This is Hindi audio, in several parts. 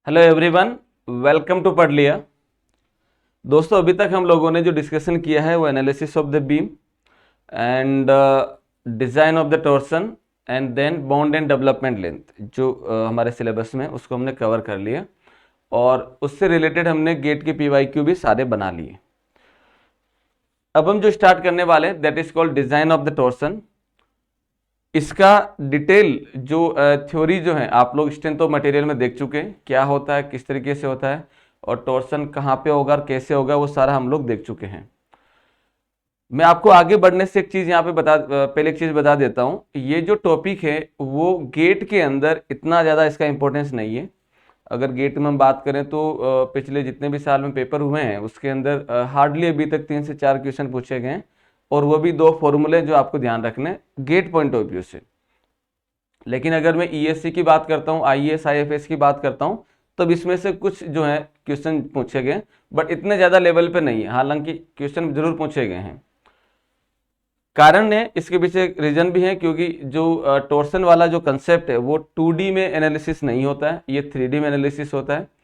हेलो एवरीवन, वेलकम टू पढ़ लिया। दोस्तों, अभी तक हम लोगों ने जो डिस्कशन किया है वो analysis of the beam and design of the torsion and then bond and development length जो हमारे सिलेबस में उसको हमने कवर कर लिया और उससे रिलेटेड हमने गेट के PYQ भी सारे बना लिए। अब हम जो स्टार्ट करने वाले हैं that is called design of the torsion. इसका डिटेल जो थ्योरी जो है आप लोग स्ट्रेंथ ऑफ मटेरियल में देख चुके हैं, क्या होता है, किस तरीके से होता है और टॉर्सन कहाँ पे होगा और कैसे होगा, वो सारा हम लोग देख चुके हैं। मैं आपको आगे बढ़ने से एक चीज़ यहाँ पे पहले एक चीज़ बता देता हूँ। ये जो टॉपिक है वो गेट के अंदर इतना ज़्यादा इसका इंपॉर्टेंस नहीं है। अगर गेट में हम बात करें तो पिछले जितने भी साल में पेपर हुए हैं उसके अंदर हार्डली अभी तक 3 से 4 क्वेश्चन पूछे गए हैं और वो भी 2 फॉर्मूले जो आपको ध्यान रखने गेट पॉइंट ऑफ व्यू से। लेकिन अगर मैं ESC की बात करता हूँ, IAS IFS की बात करता हूँ, तब इसमें से कुछ जो है क्वेश्चन पूछे गए बट इतने ज़्यादा लेवल पे नहीं है। हालांकि क्वेश्चन जरूर पूछे गए हैं। कारण है इसके पीछे एक रीजन भी है, क्योंकि जो टॉर्सन वाला जो कंसेप्ट है वो 2D में एनालिसिस नहीं होता है, ये 3D में एनालिसिस होता है।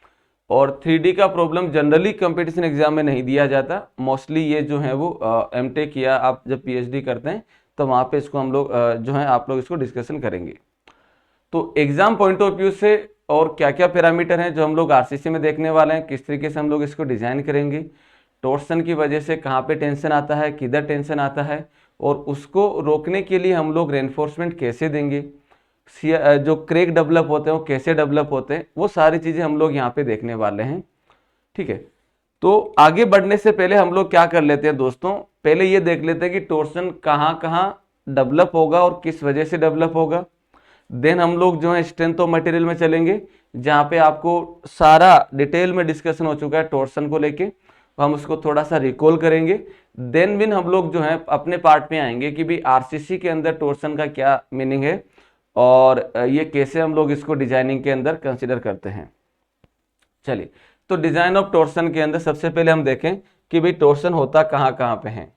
और 3D का प्रॉब्लम जनरली कंपटीशन एग्जाम में नहीं दिया जाता। मोस्टली ये जो है वो MTech या आप जब PhD करते हैं तो वहाँ पे इसको हम लोग जो है आप लोग इसको डिस्कशन करेंगे। तो एग्जाम पॉइंट ऑफ व्यू से और क्या क्या पैरामीटर हैं जो हम लोग RCC में देखने वाले हैं, किस तरीके से हम लोग इसको डिजाइन करेंगे, टॉर्सन की वजह से कहाँ पे टेंशन आता है, किधर टेंशन आता है और उसको रोकने के लिए हम लोग रेनफोर्समेंट कैसे देंगे, जो क्रैक डेवलप होते हैं वो कैसे डेवलप होते हैं, वो सारी चीज़ें हम लोग यहाँ पे देखने वाले हैं। ठीक है, तो आगे बढ़ने से पहले हम लोग क्या कर लेते हैं दोस्तों, पहले ये देख लेते हैं कि टॉर्सन कहाँ कहाँ डेवलप होगा और किस वजह से डेवलप होगा। देन हम लोग जो है स्ट्रेंथ ऑफ मटेरियल में चलेंगे, जहाँ पे आपको सारा डिटेल में डिस्कशन हो चुका है टॉर्सन को लेके, हम उसको थोड़ा सा रिकॉल करेंगे। देन भी हम लोग जो है अपने पार्ट में आएंगे कि भाई RCC के अंदर टॉर्सन का क्या मीनिंग है और ये कैसे हम लोग इसको डिजाइनिंग के अंदर कंसिडर करते हैं। चलिए, तो डिजाइन ऑफ टॉर्सन के अंदर सबसे पहले हम देखें कि भाई टॉर्सन होता कहाँ कहाँ पे है।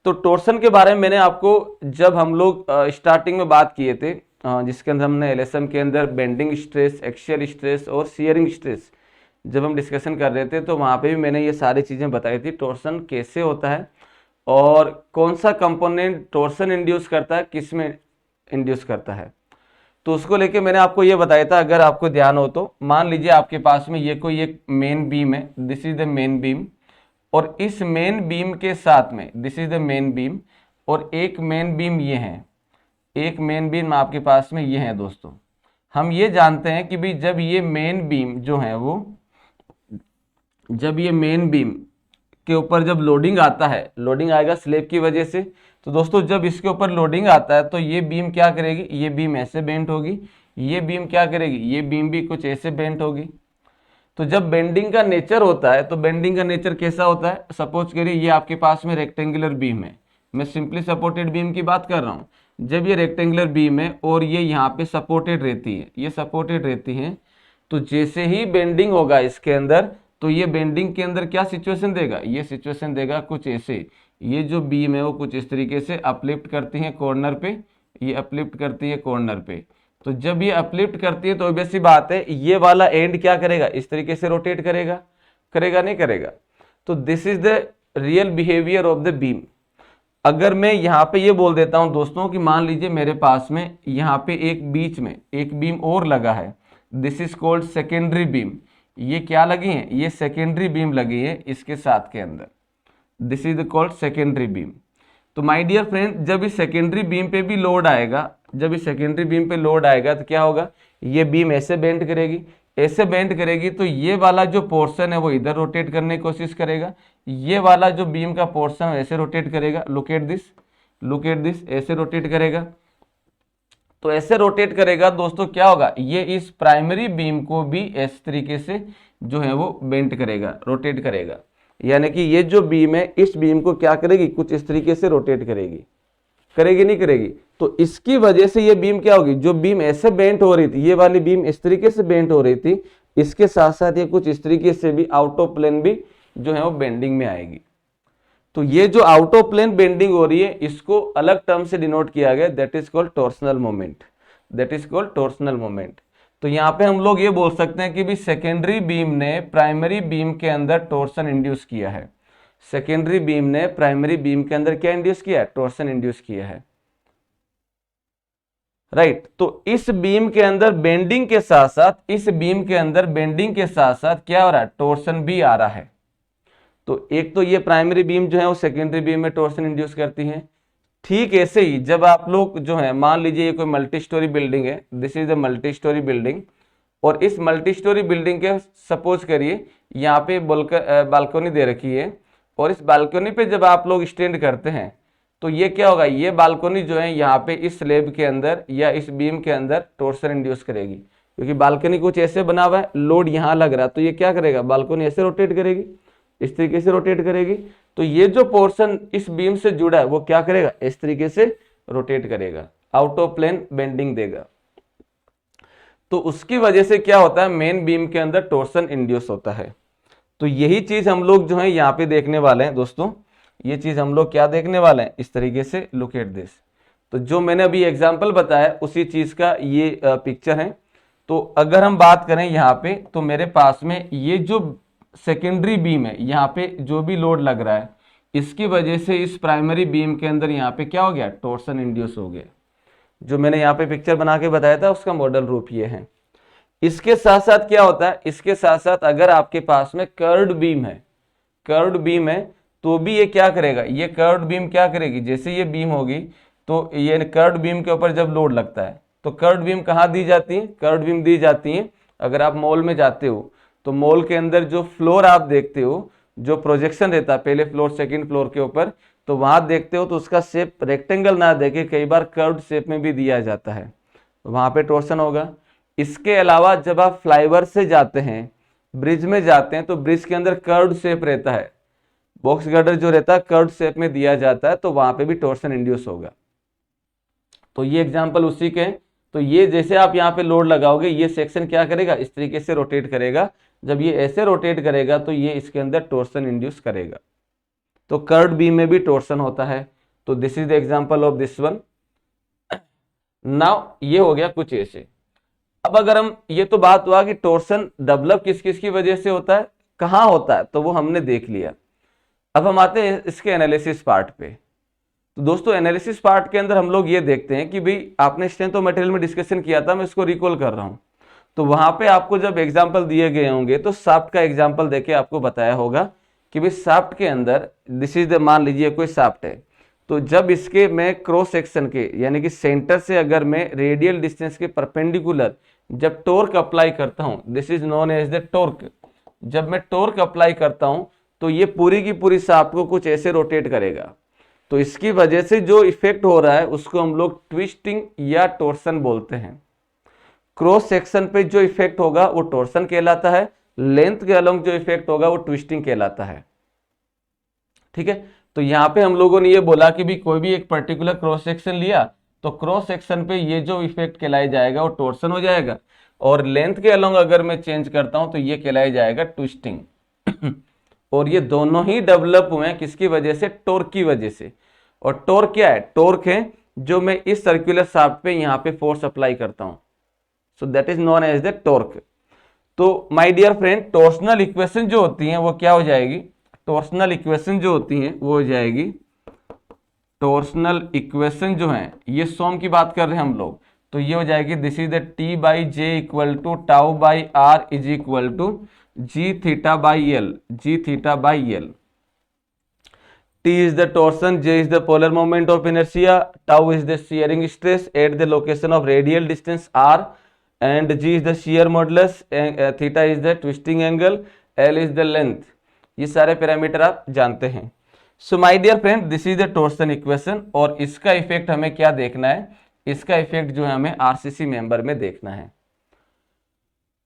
तो टॉर्सन के बारे में मैंने आपको जब हम लोग स्टार्टिंग में बात किए थे, जिसके अंदर हमने LSM के अंदर बेंडिंग स्ट्रेस, एक्सियल स्ट्रेस और शियरिंग स्ट्रेस जब हम डिस्कशन कर रहे थे तो वहाँ पे भी मैंने ये सारी चीज़ें बताई थी, टॉर्सन कैसे होता है और कौन सा कंपोनेंट टॉर्सन इंड्यूस करता है, किस में इंड्यूस करता है। तो उसको लेके मैंने आपको ये बताया था, अगर आपको ध्यान हो तो मान लीजिए आपके पास में ये कोई एक मेन बीम है, this is the main beam, और इस मेन बीम के साथ में this is the main beam और एक मेन बीम ये है, एक मेन बीम आपके पास में ये है। दोस्तों, हम ये जानते हैं कि भाई जब ये मेन बीम जो है वो, जब ये मेन बीम के ऊपर जब लोडिंग आता है, लोडिंग आएगा स्लैब की वजह से, तो दोस्तों जब इसके ऊपर लोडिंग आता है तो ये बीम क्या करेगी, ये बीम ऐसे बेंट होगी, ये बीम क्या करेगी, ये बीम भी कुछ ऐसे बेंट होगी। तो जब बेंडिंग का नेचर होता है तो बेंडिंग का नेचर कैसा होता है, सपोज करिए ये आपके पास में रेक्टेंगुलर बीम है, मैं सिंपली सपोर्टेड बीम की बात कर रहा हूँ। जब ये रेक्टेंगुलर बीम है और ये यहाँ पे सपोर्टेड रहती है, ये सपोर्टेड रहती है, तो जैसे ही बेंडिंग होगा इसके अंदर तो ये बेंडिंग के अंदर क्या सिचुएशन देगा, ये सिचुएशन देगा कुछ ऐसे, ये जो बीम है वो कुछ इस तरीके से अपलिफ्ट करती है कॉर्नर पे, ये अपलिफ्ट करती है कॉर्नर पे। तो जब ये अपलिफ्ट करती है तो ऑब्वियस सी बात है ये वाला एंड क्या करेगा, इस तरीके से रोटेट करेगा, करेगा नहीं करेगा। तो this is the real behaviour of the beam. अगर मैं यहाँ पे ये बोल देता हूँ दोस्तों कि मान लीजिए मेरे पास में यहाँ पे एक बीच में एक बीम और लगा है, this is called secondary beam. ये क्या लगी है, ये सेकेंडरी बीम लगी है इसके साथ के अंदर, this is called secondary beam. तो माय डियर फ्रेंड, जब इस सेकेंडरी बीम पे भी लोड आएगा, जब इस सेकेंडरी बीम पे लोड आएगा तो क्या होगा, ये बीम ऐसे बेंड करेगी, ऐसे बेंड करेगी, तो ये वाला जो पोर्शन है वो इधर रोटेट करने की कोशिश करेगा, ये वाला जो बीम का पोर्शन है ऐसे रोटेट करेगा, look at this, look at this, ऐसे रोटेट करेगा। तो ऐसे रोटेट करेगा दोस्तों, क्या होगा, ये इस प्राइमरी बीम को भी इस तरीके से जो है वो बेंट करेगा, रोटेट करेगा। यानी कि ये जो बीम है इस बीम को क्या करेगी, कुछ इस तरीके से रोटेट करेगी, करेगी नहीं करेगी। तो इसकी वजह से ये बीम क्या होगी, जो बीम ऐसे बेंट हो रही थी, ये वाली बीम इस तरीके से बेंट हो रही थी, इसके साथ साथ ये कुछ इस तरीके से भी आउट ऑफ प्लेन भी जो है वो बेंडिंग में आएगी। तो ये जो आउट ऑफ प्लेन बेंडिंग हो रही है इसको अलग टर्म से डिनोट किया गया, that is called torsional moment, that is called torsional moment. तो यहाँ पे हम लोग ये बोल सकते हैं कि भी सेकेंडरी बीम ने प्राइमरी बीम के अंदर टोर्सन इंड्यूस किया है। सेकेंडरी बीम ने प्राइमरी बीम के अंदर क्या इंड्यूस किया है? टोर्सन इंड्यूस किया है, राइट। तो इस बीम के अंदर बेंडिंग के साथ साथ, इस बीम के अंदर बेंडिंग के साथ साथ क्या हो रहा है? टोर्सन भी आ रहा है। तो एक तो ये प्राइमरी बीम जो है वो सेकेंडरी बीम में टोर्सन इंड्यूस करती है। ठीक ऐसे ही जब आप लोग जो है, मान लीजिए ये कोई मल्टी स्टोरी बिल्डिंग है, this is the multi storey building, और इस मल्टी स्टोरी बिल्डिंग के सपोज करिए यहाँ पे बालकनी दे रखी है, और इस बालकनी पे जब आप लोग स्टैंड करते हैं तो ये क्या होगा? ये बालकनी जो है यहाँ पे इस स्लैब के अंदर या इस बीम के अंदर टोर्सन इंड्यूस करेगी, क्योंकि बालकनी कुछ ऐसे बना हुआ है, लोड यहाँ लग रहा है, तो ये क्या करेगा? बालकनी ऐसे रोटेट करेगी, इस तरीके से रोटेट करेगी। तो ये जो पोर्शन इस बीम से जुड़ा है वो क्या करेगा? इस तरीके से रोटेट करेगा, आउट ऑफ प्लेन बेंडिंग देगा। तो उसकी वजह से क्या होता है? मेन बीम के अंदर टोर्सन इंड्यूस होता है। तो यही चीज हम लोग जो है यहाँ पे देखने वाले हैं दोस्तों। ये चीज हम लोग क्या देखने वाले हैं? इस तरीके से, लुक एट दिस। तो जो मैंने अभी एग्जांपल बताया उसी चीज का ये पिक्चर है। तो अगर हम बात करें यहाँ पे, तो मेरे पास में ये जो सेकेंडरी बीम है, यहाँ पे जो भी लोड लग रहा है, इसकी वजह से इस प्राइमरी बीम के अंदर यहाँ पे क्या हो गया? टोर्सन इंड्यूस हो गया। जो मैंने यहाँ पे पिक्चर बना के बताया था उसका मॉडल रूप ये है। इसके साथ साथ क्या होता है? इसके साथ साथ अगर आपके पास में कर्व्ड बीम है, कर्व्ड बीम है, तो भी ये क्या करेगा? ये कर्व्ड बीम क्या करेगी? जैसे ये बीम होगी तो ये कर्व्ड बीम के ऊपर जब लोड लगता है तो कर्व्ड बीम कहाँ दी जाती है? कर्व्ड बीम दी जाती है, अगर आप मॉल में जाते हो तो मॉल के अंदर जो फ्लोर आप देखते हो, जो प्रोजेक्शन रहता है पहले फ्लोर सेकंड फ्लोर के ऊपर, तो वहां देखते हो तो उसका शेप रेक्टेंगल ना देके कई बार कर्व्ड शेप में भी दिया जाता है, वहां पे टोर्सन होगा। इसके अलावा जब आप फ्लाईओवर से जाते हैं, ब्रिज में जाते हैं, तो ब्रिज के अंदर कर्व्ड शेप रहता है, बॉक्स गर्डर जो रहता है कर्व्ड शेप में दिया जाता है, तो वहां पे भी टोर्सन इंड्यूस होगा। तो ये एग्जांपल उसी के हैं। तो ये जैसे आप यहाँ पे लोड लगाओगे, ये सेक्शन क्या करेगा? इस तरीके से रोटेट करेगा। जब ये ऐसे रोटेट करेगा तो ये इसके अंदर टोर्सन इंड्यूस करेगा। तो कर्व्ड बीम में भी टोर्सन होता है। तो this is the example of this one. Now ये हो गया कुछ ऐसे। अब अगर हम, ये तो बात हुआ कि टोर्सन डेवलप किस किस की वजह से होता है, कहाँ होता है, तो वो हमने देख लिया। अब हम आते हैं इसके एनालिसिस पार्ट पे। तो दोस्तों एनालिसिस पार्ट के अंदर हम लोग ये देखते हैं कि भाई आपने स्ट्रेंथ ऑफ मटेरियल में डिस्कशन किया था, मैं इसको रिकॉल कर रहा हूँ। तो वहां पे आपको जब एग्जाम्पल दिए गए होंगे तो शाफ्ट का एग्जाम्पल देके आपको बताया होगा कि भाई शाफ्ट के अंदर, दिस इज द, मान लीजिए कोई शाफ्ट है, तो जब इसके मैं क्रॉस सेक्शन के यानी कि सेंटर से अगर मैं रेडियल डिस्टेंस के परपेंडिकुलर जब टॉर्क अप्लाई करता हूं, this is known as the torque. जब मैं टॉर्क अप्लाई करता हूं तो ये पूरी की पूरी शाफ्ट को कुछ ऐसे रोटेट करेगा। तो इसकी वजह से जो इफेक्ट हो रहा है उसको हम लोग ट्विस्टिंग या टोर्सन बोलते हैं। क्रॉस सेक्शन पे जो इफेक्ट होगा वो टोर्सन कहलाता है, लेंथ के अलोंग जो इफेक्ट होगा वो ट्विस्टिंग कहलाता है। ठीक है। तो यहाँ पे हम लोगों ने ये बोला कि भी कोई भी एक पर्टिकुलर क्रॉस सेक्शन लिया तो क्रॉस सेक्शन पे ये जो इफेक्ट कहलाया जाएगा वो टोर्सन हो जाएगा, और लेंथ के अलोंग अगर मैं चेंज करता हूं तो ये कहलाया जाएगा ट्विस्टिंग। और ये दोनों ही डेवलप हुए हैं किसकी वजह से? टॉर्क की वजह से। और टॉर्क क्या है? टॉर्क है जो मैं इस सर्कुलर शाफ्ट पे यहाँ पे फोर्स अप्लाई करता हूं, so that is known as the torque. तो my dear friend, torsional equation जो होती है वो क्या हो जाएगी? टॉर्सनल इक्वेशन जो होती है वो हो जाएगी, टॉर्सनल इक्वेशन जो है ये सोम की बात कर रहे हैं हम लोग, तो ये हो जाएगी this is the T by J equal to tau by R is equal to G theta by L, G theta by L. T is the torsion, J is the polar moment of inertia, tau is the shearing stress at the location of radial distance r, and G is the shear modulus, theta is the twisting angle, L is the length। ये सारे पैरामीटर आप जानते हैं। So my dear friend, this is the torsion equation, और इसका इफेक्ट हमें क्या देखना है? इसका इफेक्ट जो है हमें आरसीसी मेंबर में देखना है।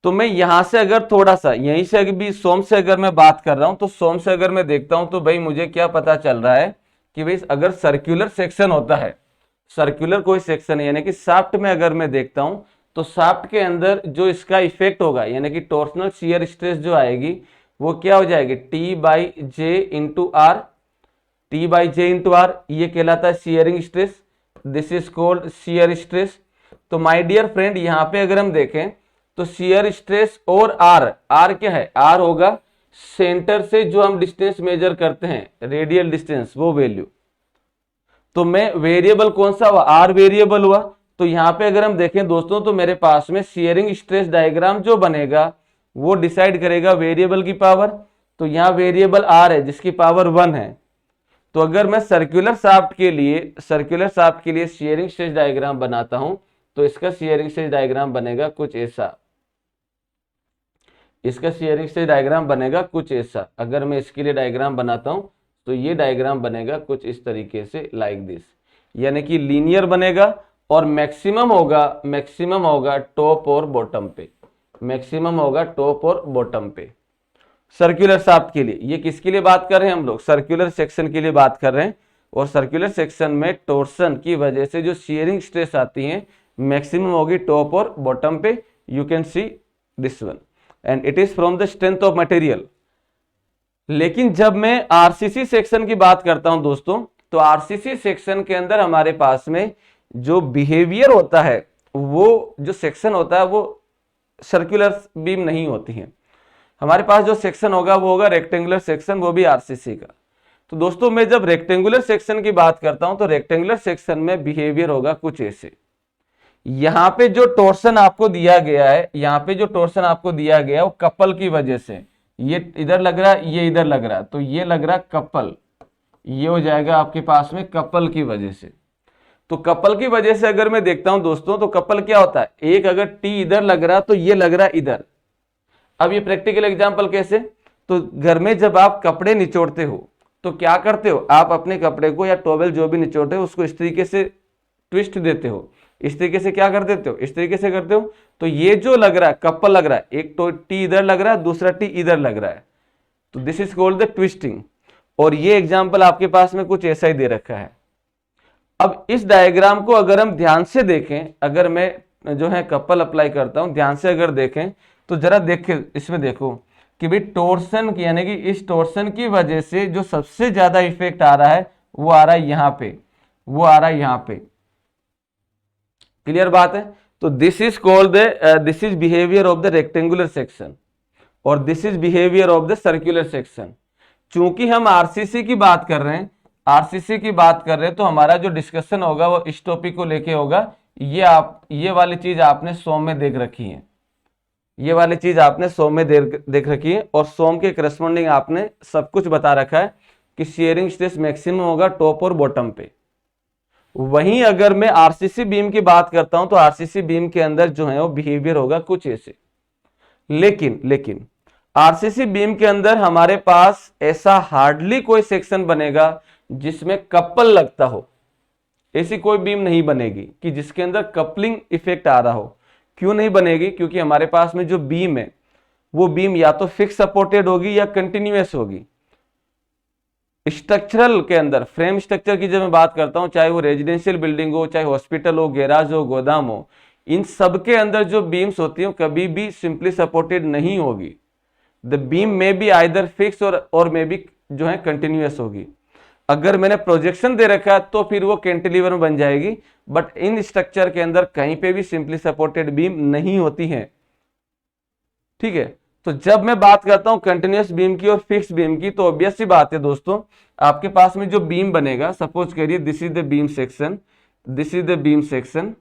तो मैं यहां से अगर थोड़ा सा, यहीं से अगर भी सोम से अगर मैं बात कर रहा हूं, तो सोम से अगर मैं देखता हूं तो भाई मुझे क्या पता चल रहा है कि भाई अगर सर्कुलर सेक्शन होता है, सर्कुलर कोई सेक्शन है, यानी कि शाफ्ट में अगर मैं देखता हूं तो शाफ्ट के अंदर जो इसका इफेक्ट होगा यानी कि टॉर्सनल शियर स्ट्रेस जो आएगी वो क्या हो जाएगी? T by J into R, T by J into R, ये कहलाता है shearing stress, this is called shear stress. तो माय डियर फ्रेंड, यहाँ पे अगर हम देखें तो शियर स्ट्रेस और आर, आर क्या है, आर होगा सेंटर से जो हम डिस्टेंस मेजर करते हैं रेडियल डिस्टेंस, वो वैल्यू। तो मैं वेरिएबल कौन सा हुआ, आर वेरिएबल हुआ। तो यहां पे अगर हम देखें दोस्तों तो मेरे पास में शियरिंग स्ट्रेस डायग्राम जो बनेगा वो डिसाइड करेगा वेरिएबल की पावर। तो यहां वेरिएबल आर है जिसकी पावर 1 है। तो अगर मैं सर्कुलर शाफ्ट के लिए शियरिंग स्ट्रेस डायग्राम बनाता हूं तो इसका शियरिंग स्ट्रेस डायग्राम बनेगा कुछ ऐसा, इसका शियरिंग स्ट्रेस डायग्राम बनेगा कुछ ऐसा। अगर मैं इसके लिए डायग्राम बनाता हूं तो ये डायग्राम बनेगा कुछ इस तरीके से, लाइक दिस, यानी कि लीनियर बनेगा और मैक्सिमम होगा टॉप और बॉटम पे, मैक्सिमम होगा टॉप और बॉटम पे सर्कुलर शाफ्ट के लिए। ये किसके लिए बात कर रहे हैं हम लोग, सर्कुलर सेक्शन के लिए बात कर रहे हैं। और सर्कुलर सेक्शन में टोर्सन की वजह से जो शियरिंग स्ट्रेस आती है मैक्सिमम होगी टॉप और बॉटम पे, you can see this one, and it is from the strength of material. लेकिन जब मैं आरसीसी सेक्शन की बात करता हूं दोस्तों, तो आरसीसी सेक्शन के अंदर हमारे पास में जो बिहेवियर होता है, वो जो सेक्शन होता है वो सर्कुलर बीम नहीं होती है। हमारे पास जो सेक्शन होगा वो होगा रेक्टेंगुलर सेक्शन, वो भी आरसीसी का। तो दोस्तों मैं जब रेक्टेंगुलर सेक्शन की बात करता हूं तो रेक्टेंगुलर सेक्शन में बिहेवियर होगा कुछ ऐसे। यहां पे जो टोर्सन आपको दिया गया है, यहां पे जो टोर्सन आपको दिया गया है वो कपल की वजह से, ये इधर लग रहा है, ये इधर लग रहा है, तो ये लग रहा है कपल, ये हो जाएगा आपके पास में कपल की वजह से। तो कपल की वजह से अगर मैं देखता हूं दोस्तों तो कपल क्या होता है, एक अगर टी इधर लग रहा तो ये लग रहा इधर। अब ये प्रैक्टिकल एग्जांपल कैसे, तो घर में जब आप कपड़े निचोड़ते हो तो क्या करते हो, आप अपने कपड़े को या टॉवेल जो भी निचोड़ते हो उसको इस तरीके से ट्विस्ट देते हो, इस तरीके से क्या कर देते हो, इस तरीके से करते हो। तो ये जो लग रहा है कपल लग रहा है, एक तो टी इधर लग रहा है, दूसरा टी इधर लग रहा है, तो this is called the twisting. और ये एग्जांपल आपके पास में कुछ ऐसा ही दे रखा है। अब इस डायग्राम को अगर हम ध्यान से देखें, अगर मैं जो है कपल अप्लाई करता हूं, ध्यान से अगर देखें तो जरा देखें, इसमें देखो कि भाई टोर्सन की, यानी कि इस टोर्सन की वजह से जो सबसे ज्यादा इफेक्ट आ रहा है वो आ रहा है यहां पे, वो आ रहा है यहां पे। क्लियर बात है। तो this is called this is behaviour of the rectangular section और this is behaviour of the circular section. चूंकि हम आरसीसी की बात कर रहे हैं, आरसीसी की बात कर रहे हैं, तो हमारा जो डिस्कशन होगा वो इस टॉपिक को लेके होगा। ये वाली चीज आपने सोम में देख रखी है, ये वाली चीज आपने सोम में देख रखी है, और सोम के करस्पॉन्डिंग आपने सब कुछ बता रखा है कि शेयरिंग स्ट्रेस मैक्सिमम होगा टॉप और बॉटम पे। वहीं अगर मैं आरसीसी बीम की बात करता हूं तो आरसीसी बीम के अंदर जो है वो बिहेवियर होगा कुछ ऐसे। लेकिन आरसीसी बीम के अंदर हमारे पास ऐसा हार्डली कोई सेक्शन बनेगा जिसमें कपल लगता हो, ऐसी कोई बीम नहीं बनेगी कि जिसके अंदर कपलिंग इफेक्ट आ रहा हो। क्यों नहीं बनेगी, क्योंकि हमारे पास में जो बीम है वो बीम या तो फिक्स सपोर्टेड होगी या कंटिन्यूअस होगी। स्ट्रक्चरल के अंदर, फ्रेम स्ट्रक्चर की जब मैं बात करता हूं, चाहे वो रेजिडेंशियल बिल्डिंग हो, चाहे हॉस्पिटल हो, गैराज हो, गोदाम हो, इन सब के अंदर जो बीम्स होती हैं कभी भी सिंपली सपोर्टेड नहीं होगी। द बीम में बी आइदर फिक्स और मे बी जो है कंटिन्यूअस होगी। अगर मैंने प्रोजेक्शन दे रखा है तो फिर वो कैंटिलीवर में बन जाएगी, बट इन स्ट्रक्चर के अंदर कहीं पे भी सिंपली सपोर्टेड बीम नहीं होती है। ठीक है। तो जब मैं बात करता हूं कंटिन्यूअस बीम की और फिक्स बीम की, तो ऑब्वियस सी बात है दोस्तों, आपके पास में जो बीम बनेगा, सपोज करिए this is the beam section, this is the beam section,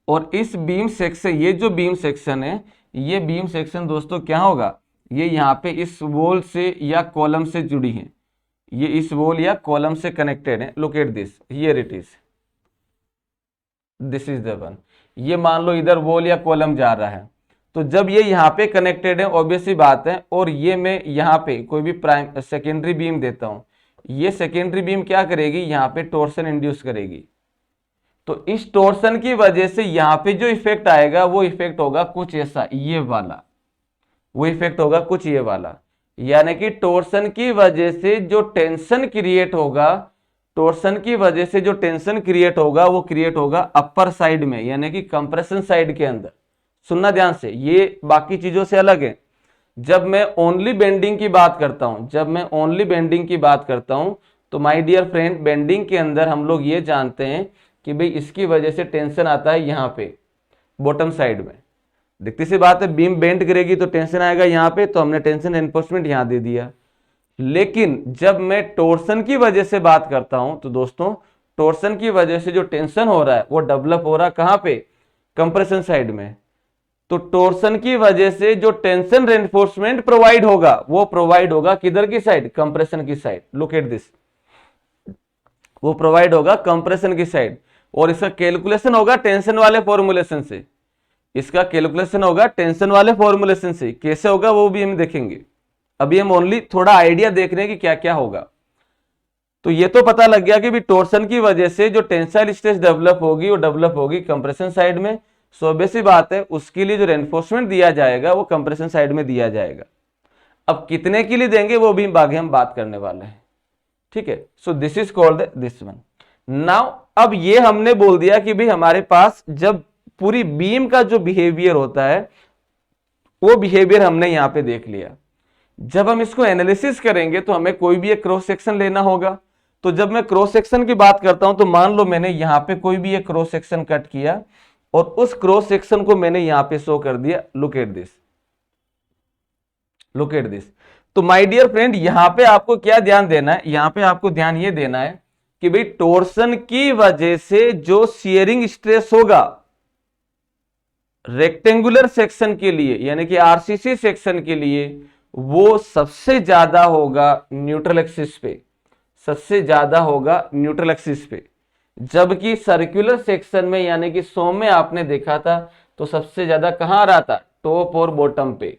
और इस बीम सेक्शन, ये जो बीम सेक्शन है, ये बीम सेक्शन दोस्तों क्या होगा, ये यहाँ पे इस वॉल से या कॉलम से जुड़ी है, ये इस वॉल या कॉलम से कनेक्टेड है। Look at this, here it is, this is the one. ये मान लो इधर वॉल या कॉलम जा रहा है, तो जब ये यहाँ पे कनेक्टेड है, ऑब्वियस सी बात है, और ये मैं यहाँ पे कोई भी प्राइम सेकेंडरी बीम देता हूँ, ये सेकेंडरी बीम क्या करेगी, यहाँ पे टोर्सन इंड्यूस करेगी। तो इस टोर्सन की वजह से यहाँ पे जो इफेक्ट आएगा वो इफेक्ट होगा कुछ ऐसा, ये वाला, वो इफेक्ट होगा कुछ ये वाला। यानी कि टोर्सन की वजह से जो टेंशन क्रिएट होगा, टोर्सन की वजह से जो टेंशन क्रिएट होगा वो क्रिएट होगा अपर साइड में, यानी कि कंप्रेशन साइड के अंदर। सुनना ध्यान से, ये बाकी चीजों से अलग है। जब मैं ओनली बेंडिंग की बात करता हूं, जब मैं ओनली बेंडिंग की बात करता हूं, तो माय डियर फ्रेंड, बेंडिंग के अंदर हम लोग ये जानते हैं कि भाई इसकी वजह से टेंशन आता है यहाँ पे बॉटम साइड में। दिखती सी बात है, बीम बेंड करेगी तो टेंशन आएगा यहाँ पे, तो हमने टेंशन रेनफोर्समेंट यहाँ दे दिया। लेकिन जब मैं टोर्सन की वजह से बात करता हूं तो दोस्तों टोर्सन की वजह से जो टेंशन हो रहा है वो डेवलप हो रहा है कहां पे, कंप्रेशन साइड में। तो टोर्सन की वजह से जो टेंशन रेनफोर्समेंट प्रोवाइड होगा वो प्रोवाइड होगा किधर की साइड, कंप्रेशन की साइड। लुक एट दिस, वो प्रोवाइड होगा कंप्रेशन की साइड। और इसका कैलकुलेशन होगा टेंशन वाले फॉर्मूलेशन से, इसका कैलकुलेशन होगा टेंशन वाले फॉर्मूलेशन से। कैसे होगा वो भी हम देखेंगे, अभी हम ओनली थोड़ा आइडिया देख रहे हैं कि क्या क्या होगा। तो ये तो पता लग गया कि भी टोर्सन की वजह से जो टेंसाइल स्ट्रेस डेवलप होगी वो डेवलप होगी कंप्रेशन साइड में। सो बेसिक बात है, उसके लिए जो रेनफोर्समेंट दिया जाएगा वो कंप्रेशन साइड में दिया जाएगा। अब कितने के लिए देंगे वो भी आगे हम बात करने वाले हैं, ठीक है। सो this is called this one. Now अब ये हमने बोल दिया कि भाई हमारे पास जब पूरी बीम का जो बिहेवियर होता है वो बिहेवियर हमने यहां पे देख लिया। जब हम इसको एनालिसिस करेंगे तो हमें कोई भी एक क्रॉस सेक्शन लेना होगा। तो जब मैं क्रॉस सेक्शन की बात करता हूं तो मान लो मैंने यहां पे कोई भी एक क्रॉस सेक्शन कट किया और उस क्रॉस सेक्शन को मैंने यहां पे शो कर दिया। Look at this, look at this. तो माय डियर फ्रेंड, यहां पे आपको क्या ध्यान देना है, यहां पे आपको ध्यान ये देना है कि भाई टोर्सन की वजह से जो शियरिंग स्ट्रेस होगा रेक्टेंगुलर सेक्शन के लिए यानी कि आरसीसी सेक्शन के लिए वो सबसे ज्यादा होगा न्यूट्रल एक्सिस पे, सबसे ज्यादा होगा न्यूट्रल एक्सिस पे। जबकि सर्कुलर सेक्शन में यानी कि 100 में आपने देखा था तो सबसे ज्यादा कहां आ रहा था, टॉप और बॉटम पे।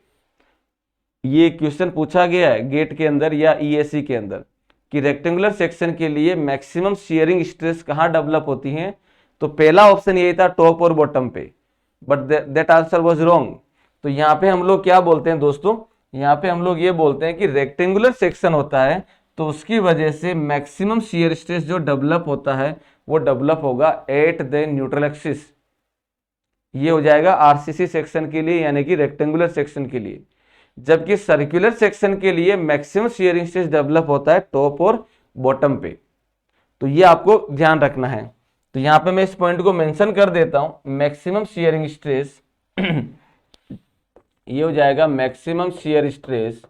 ये क्वेश्चन पूछा गया है गेट के अंदर या ईएससी के अंदर कि रेक्टेंगुलर सेक्शन के लिए मैक्सिमम शियरिंग स्ट्रेस कहां डेवलप होती है, तो पहला ऑप्शन यही था टॉप और बॉटम पे, but that answer was wrong. तो यहाँ पे हम लोग क्या बोलते हैं दोस्तों, यहाँ पे हम लोग ये बोलते हैं कि रेक्टेंगुलर सेक्शन होता है तो उसकी वजह से मैक्सिमम शियर स्ट्रेस जो डेवलप होता है वो डेवलप होगा एट द न्यूट्रल एक्सिस। ये हो जाएगा आरसीसी सेक्शन के लिए यानी कि रेक्टेंगुलर सेक्शन के लिए। जबकि सर्कुलर सेक्शन के लिए मैक्सिमम शियरिंग स्ट्रेस डेवलप होता है टॉप और बॉटम पे। तो ये आपको ध्यान रखना है। तो यहां पे मैं इस पॉइंट को मेंशन कर देता हूं, मैक्सिमम शियरिंग स्ट्रेस ये हो जाएगा maximum shear stress,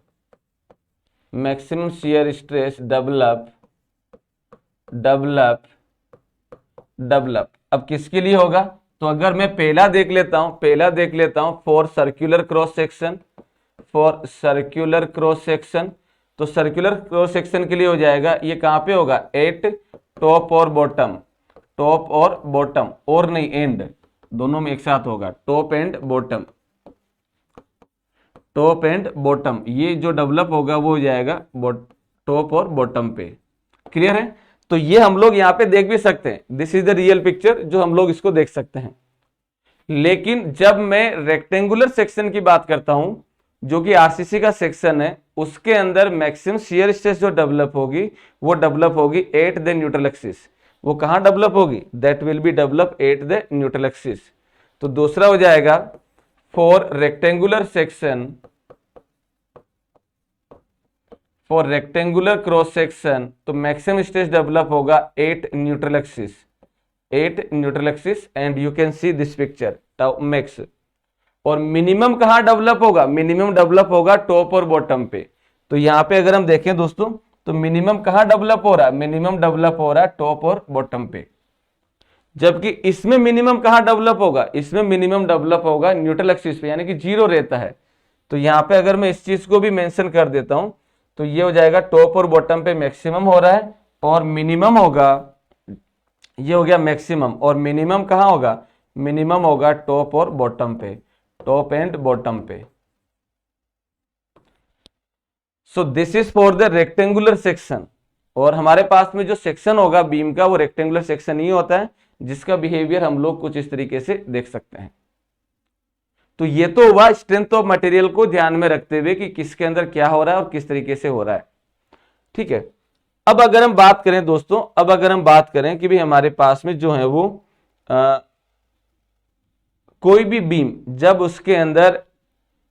maximum shear stress develop develop develop. अब किसके लिए होगा, तो अगर मैं पहला देख लेता हूं, पहला देख लेता हूं for circular cross section, for circular cross section, तो सर्कुलर क्रॉस सेक्शन के लिए हो जाएगा ये कहां पे होगा, एट टॉप और बॉटम, टॉप और बॉटम, और नहीं एंड, दोनों में एक साथ होगा, top and bottom, top and bottom. ये जो डेवलप होगा वो हो जाएगा टॉप और बॉटम पे। क्लियर है। तो ये हम लोग यहाँ पे देख भी सकते हैं, this is the real picture जो हम लोग इसको देख सकते हैं। लेकिन जब मैं रेक्टेंगुलर सेक्शन की बात करता हूं जो कि आरसीसी का सेक्शन है, उसके अंदर मैक्सिमम शियर स्ट्रेस जो डेवलप होगी वो डेवलप होगी एट द न्यूट्रल एक्सिस। वो कहां डेवलप होगी, that will be develop at the neutral axis. तो दूसरा हो जाएगा for rectangular section, for rectangular cross section, तो मैक्सिमम स्ट्रेस डेवलप होगा at neutral axis, at neutral axis, and you can see this picture tau max. और मिनिमम कहां डेवलप होगा, मिनिमम डेवलप होगा टॉप और बॉटम पे। तो यहां पे अगर हम देखें दोस्तों तो मिनिमम कहां डेवलप हो रहा है, मिनिमम डेवलप हो रहा है टॉप और बॉटम पे। जबकि इसमें मिनिमम कहां डेवलप होगा, इसमें मिनिमम डेवलप होगा न्यूट्रल एक्सिस पे यानी कि जीरो रहता है। तो यहां पे अगर मैं इस चीज को भी मेंशन कर देता हूं तो ये हो जाएगा टॉप और बॉटम पे मैक्सिमम हो रहा है और मिनिमम होगा, ये हो गया मैक्सिमम, और मिनिमम कहां होगा, मिनिमम होगा टॉप और बॉटम पे, टॉप एंड बॉटम पे। सो this is for the rectangular section. और हमारे पास में जो सेक्शन होगा बीम का वो रेक्टेंगुलर सेक्शन ही होता है जिसका बिहेवियर हम लोग कुछ इस तरीके से देख सकते हैं। तो ये तो हुआ स्ट्रेंथ ऑफ मटेरियल को ध्यान में रखते हुए कि किसके अंदर क्या हो रहा है और किस तरीके से हो रहा है, ठीक है। अब अगर हम बात करें दोस्तों, अब अगर हम बात करें कि भाई हमारे पास में जो है वो कोई भी बीम जब उसके अंदर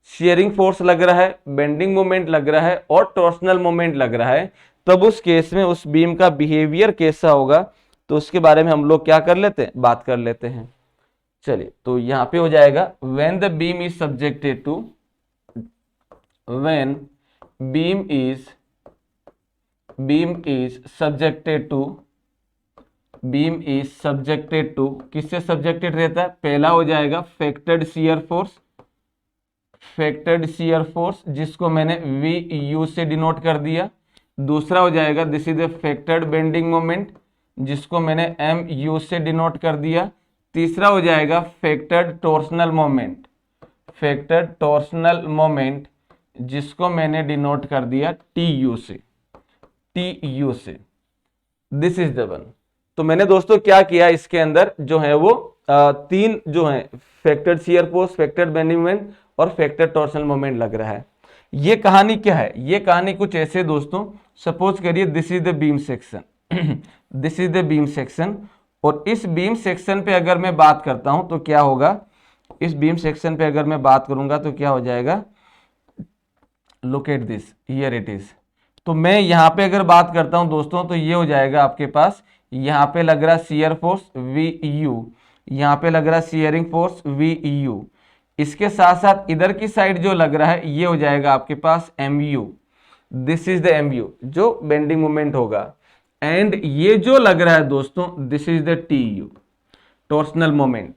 शियरिंग फोर्स लग रहा है, बेंडिंग मोमेंट लग रहा है और टॉर्सनल मोमेंट लग रहा है, तब उस केस में उस बीम का बिहेवियर कैसा होगा, तो उसके बारे में हम लोग क्या कर लेते हैं, बात कर लेते हैं। चलिए, तो यहां पे हो जाएगा when the beam is subjected to, when beam is subjected to, beam is subjected to, किससे सब्जेक्टेड रहता है? पहला हो जाएगा factored shear force, factored shear force जिसको मैंने वी यू से डिनोट कर दिया। दूसरा हो जाएगा this is the factored bending moment जिसको मैंने एम यू से डिनोट कर दिया। तीसरा हो जाएगा factored torsional moment, factored torsional moment जिसको मैंने डिनोट कर दिया टी यू से, टी यू से। This is the one. तो मैंने दोस्तों क्या किया, इसके अंदर जो है वो तीन जो है factored shear force, factored bending moment और फैक्टर्ड टॉर्सनल मोमेंट लग रहा है। ये कहानी क्या है? ये कहानी कुछ ऐसे दोस्तों, सपोज करिए this is the beam section, this is the beam section, और इस बीम सेक्शन पे अगर मैं बात करता हूं तो क्या होगा, इस बीम सेक्शन पे अगर मैं बात करूंगा तो क्या हो जाएगा, look at this, here it is. तो मैं यहां पे अगर बात करता हूं दोस्तों तो ये हो जाएगा आपके पास, यहां पे लग रहा शियर फोर्स वी यू, यहां पे लग रहा शियरिंग फोर्स वी यू, इसके साथ साथ इधर की साइड जो लग रहा है ये हो जाएगा आपके पास M U, this is the M U जो बेंडिंग मोमेंट होगा। एंड ये जो लग रहा है दोस्तों this is the T U, torsional moment.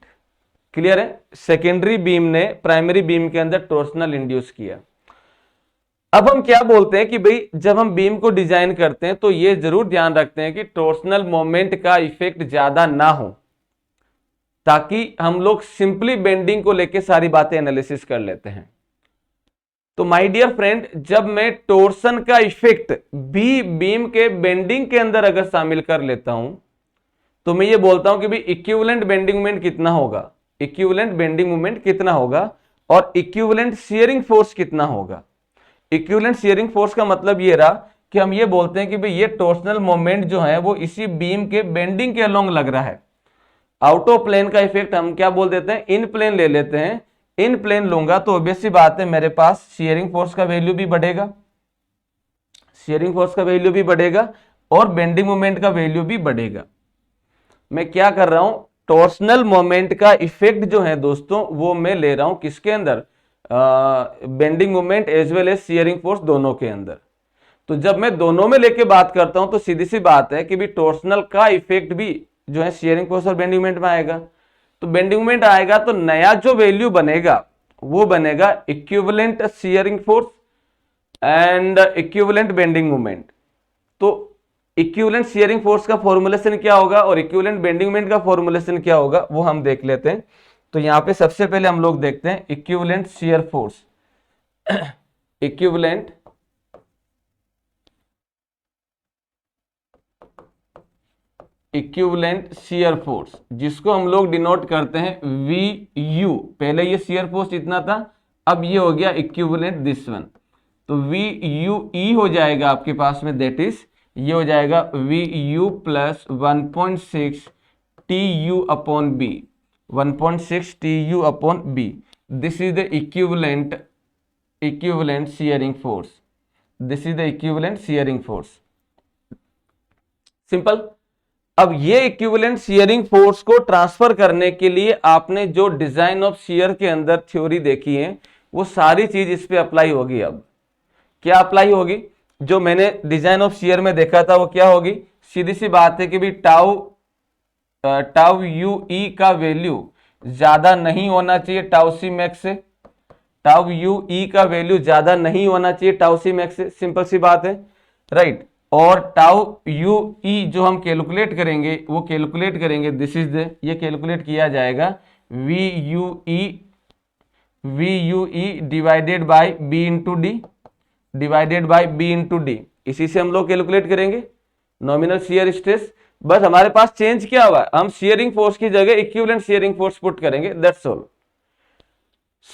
Clear है? सेकेंडरी बीम ने प्राइमरी बीम के अंदर टॉर्सनल इंड्यूस किया। अब हम क्या बोलते हैं कि भाई जब हम बीम को डिजाइन करते हैं तो ये जरूर ध्यान रखते हैं कि टॉर्सनल मोमेंट का इफेक्ट ज्यादा ना हो, ताकि हम लोग सिंपली बेंडिंग को लेके सारी बातें एनालिसिस कर लेते हैं। तो माय डियर फ्रेंड, जब मैं टोर्सन का इफेक्ट भी बीम के बेंडिंग के अंदर अगर शामिल कर लेता हूं तो मैं ये बोलता हूं कि भाई इक्विवेलेंट बेंडिंग मोमेंट कितना होगा, इक्विवेलेंट बेंडिंग मोमेंट कितना होगा और इक्विवेलेंट शियरिंग फोर्स कितना होगा। इक्विवेलेंट शियरिंग फोर्स का मतलब ये रहा कि हम ये बोलते हैं कि भाई ये टॉर्सनल मोमेंट जो है वो इसी बीम के बेंडिंग के अलोंग लग रहा है। आउट ऑफ प्लेन का इफेक्ट हम क्या बोल देते हैं, इन प्लेन ले लेते हैं। इन प्लेन लूंगा तो ऑब्वियस सी बात है मेरे पास शियरिंग फोर्स का वैल्यू भी बढ़ेगा, शियरिंग फोर्स का वैल्यू भी बढ़ेगा और बेंडिंग मोमेंट का वैल्यू भी बढ़ेगा। मैं क्या कर रहा हूं, टॉर्सनल मोमेंट का इफेक्ट जो है दोस्तों वो मैं ले रहा हूं किसके अंदर, bending moment as well as shearing force दोनों के अंदर। तो जब मैं दोनों में लेके बात करता हूं तो सीधी सी बात है कि भी टॉर्सनल का इफेक्ट भी जो है शियरिंग फोर्स और बेंडिंग मोमेंट में आएगा। तो बेंडिंग मोमेंट आएगा तो नया जो वैल्यू बनेगा वो बनेगा equivalent shearing force and equivalent bending moment. तो इक्विवेलेंट शियरिंग फोर्स का फॉर्मूलेशन क्या होगा और इक्विवेलेंट बेंडिंग मोमेंट का फॉर्मूलेशन क्या होगा वो हम देख लेते हैं। तो यहां पे सबसे पहले हम लोग देखते हैं equivalent shear force, equivalent equivalent shear force जिसको हम लोग डिनोट करते हैं वी यू। पहले ये शियर फोर्स इतना था, अब ये हो गया इक्विवेलेंट दिस वन। तो वी यू ई हो जाएगा आपके पास में, दैट इज ये हो जाएगा V U plus 1.6 T U upon B, 1.6 T U upon B. This is the equivalent shearing force, this is the equivalent shearing force. Simple. अब ये इक्विवेलेंट शियरिंग फोर्स को ट्रांसफर करने के लिए आपने जो डिजाइन ऑफ शियर के अंदर थ्योरी देखी है वो सारी चीज इस पे अप्लाई होगी। अब क्या अप्लाई होगी, जो मैंने डिजाइन ऑफ शियर में देखा था वो क्या होगी, सीधी सी बात है कि भी टाउ यू ई का वैल्यू ज्यादा नहीं होना चाहिए टाउ सी मैक्स से, टाउ यू ई का वैल्यू ज्यादा नहीं होना चाहिए टाउ सी मैक्स से, सिंपल सी बात है, राइट। और टाउ यू ई जो हम कैलकुलेट करेंगे वो कैलकुलेट करेंगे दिस इज द, ये कैलकुलेट किया जाएगा V U E divided by B into D, divided by B into D. इसी से हम लोग कैलकुलेट करेंगे नॉमिनल शियर स्ट्रेस। बस हमारे पास चेंज क्या हुआ, हम शियरिंग फोर्स की जगह इक्विवेलेंट शियरिंग फोर्स पुट करेंगे, दैट्स ऑल।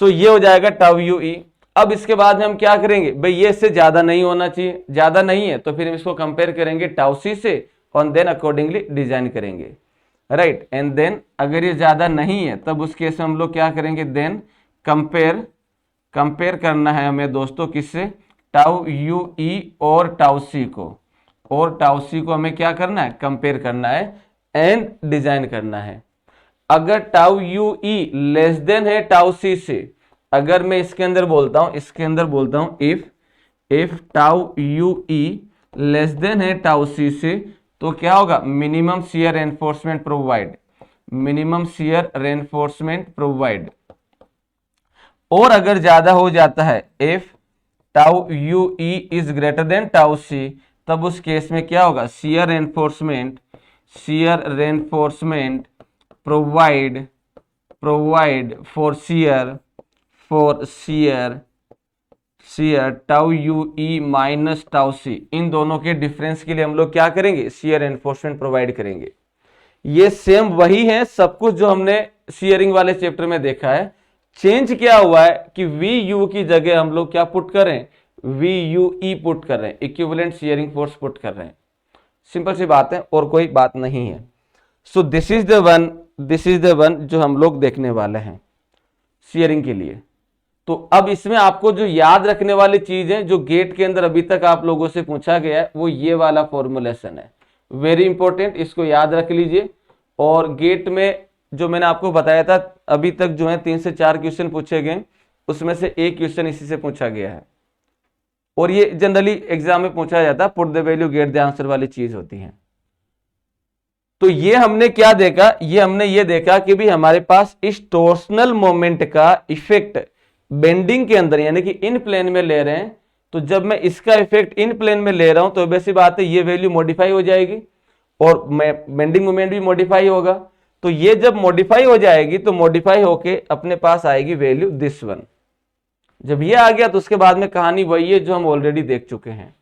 सो ये हो जाएगा टाउ यू ई। अब इसके बाद में हम क्या करेंगे, भाई ये इससे ज्यादा नहीं होना चाहिए, ज्यादा नहीं है तो फिर हम इसको कंपेयर करेंगे टाउ सी से और देन अकॉर्डिंगली डिजाइन करेंगे, राइट। एंड देन अगर ये ज्यादा नहीं है तब उस केस में हम लोग क्या करेंगे, देन कंपेयर करना है हमें दोस्तों किससे, टाउ यू ई और टाउ सी को, और टाउ सी को हमें क्या करना है, कंपेयर करना है एंड डिजाइन करना है। अगर टाउ यू ई लेस देन है टाउ सी से, अगर मैं इसके अंदर बोलता हूं if tau U E less than है टाउ सी से, तो क्या होगा, मिनिमम शियर रेनफोर्समेंट प्रोवाइड। और अगर ज्यादा हो जाता है, if tau U E is greater than tau C, तब उस केस में क्या होगा, shear reinforcement provide for shear tau U E minus tau C. इन दोनों के डिफरेंस के लिए हम लोग क्या करेंगे, शियर रेनफोर्समेंट प्रोवाइड करेंगे। ये सेम वही है सब कुछ जो हमने शियरिंग वाले चैप्टर में देखा है। चेंज क्या हुआ है कि वी यू की जगह हम लोग क्या पुट कर रहे हैं, वी यू ई पुट कर रहे हैं, इक्विवेलेंट शियरिंग फोर्स पुट कर रहे हैं। सिंपल सी बात है, और कोई बात नहीं है। सो दिस इज द वन जो हम लोग देखने वाले हैं शियरिंग के लिए। तो अब इसमें आपको जो याद रखने वाली चीज है, जो गेट के अंदर अभी तक आप लोगों से पूछा गया है, वो ये वाला फॉर्मुलेशन है, वेरी इंपॉर्टेंट, इसको याद रख लीजिए। और गेट में जो मैंने आपको बताया था, अभी तक जो है 3 से 4 क्वेश्चन पूछे गए, उसमें से एक क्वेश्चन इसी से पूछा गया है। और ये जनरली एग्जाम में पूछा जाता है, put the value get the answer वाली चीज होती है। तो ये हमने क्या देखा, हमने ये देखा कि भी हमारे पास इस टॉर्सनल मोमेंट का इफेक्ट बेंडिंग के अंदर यानी कि इन प्लेन में ले रहे हैं। तो जब मैं इसका इफेक्ट इन प्लेन में ले रहा हूं, तो वैसी बात है ये वैल्यू मॉडिफाई हो जाएगी और बेंडिंग मोमेंट भी मॉडिफाई होगा। तो ये जब मॉडिफाई हो जाएगी, तो मॉडिफाई होके अपने पास आएगी वैल्यू दिस वन। जब ये आ गया, तो उसके बाद में कहानी वही है जो हम ऑलरेडी देख चुके हैं।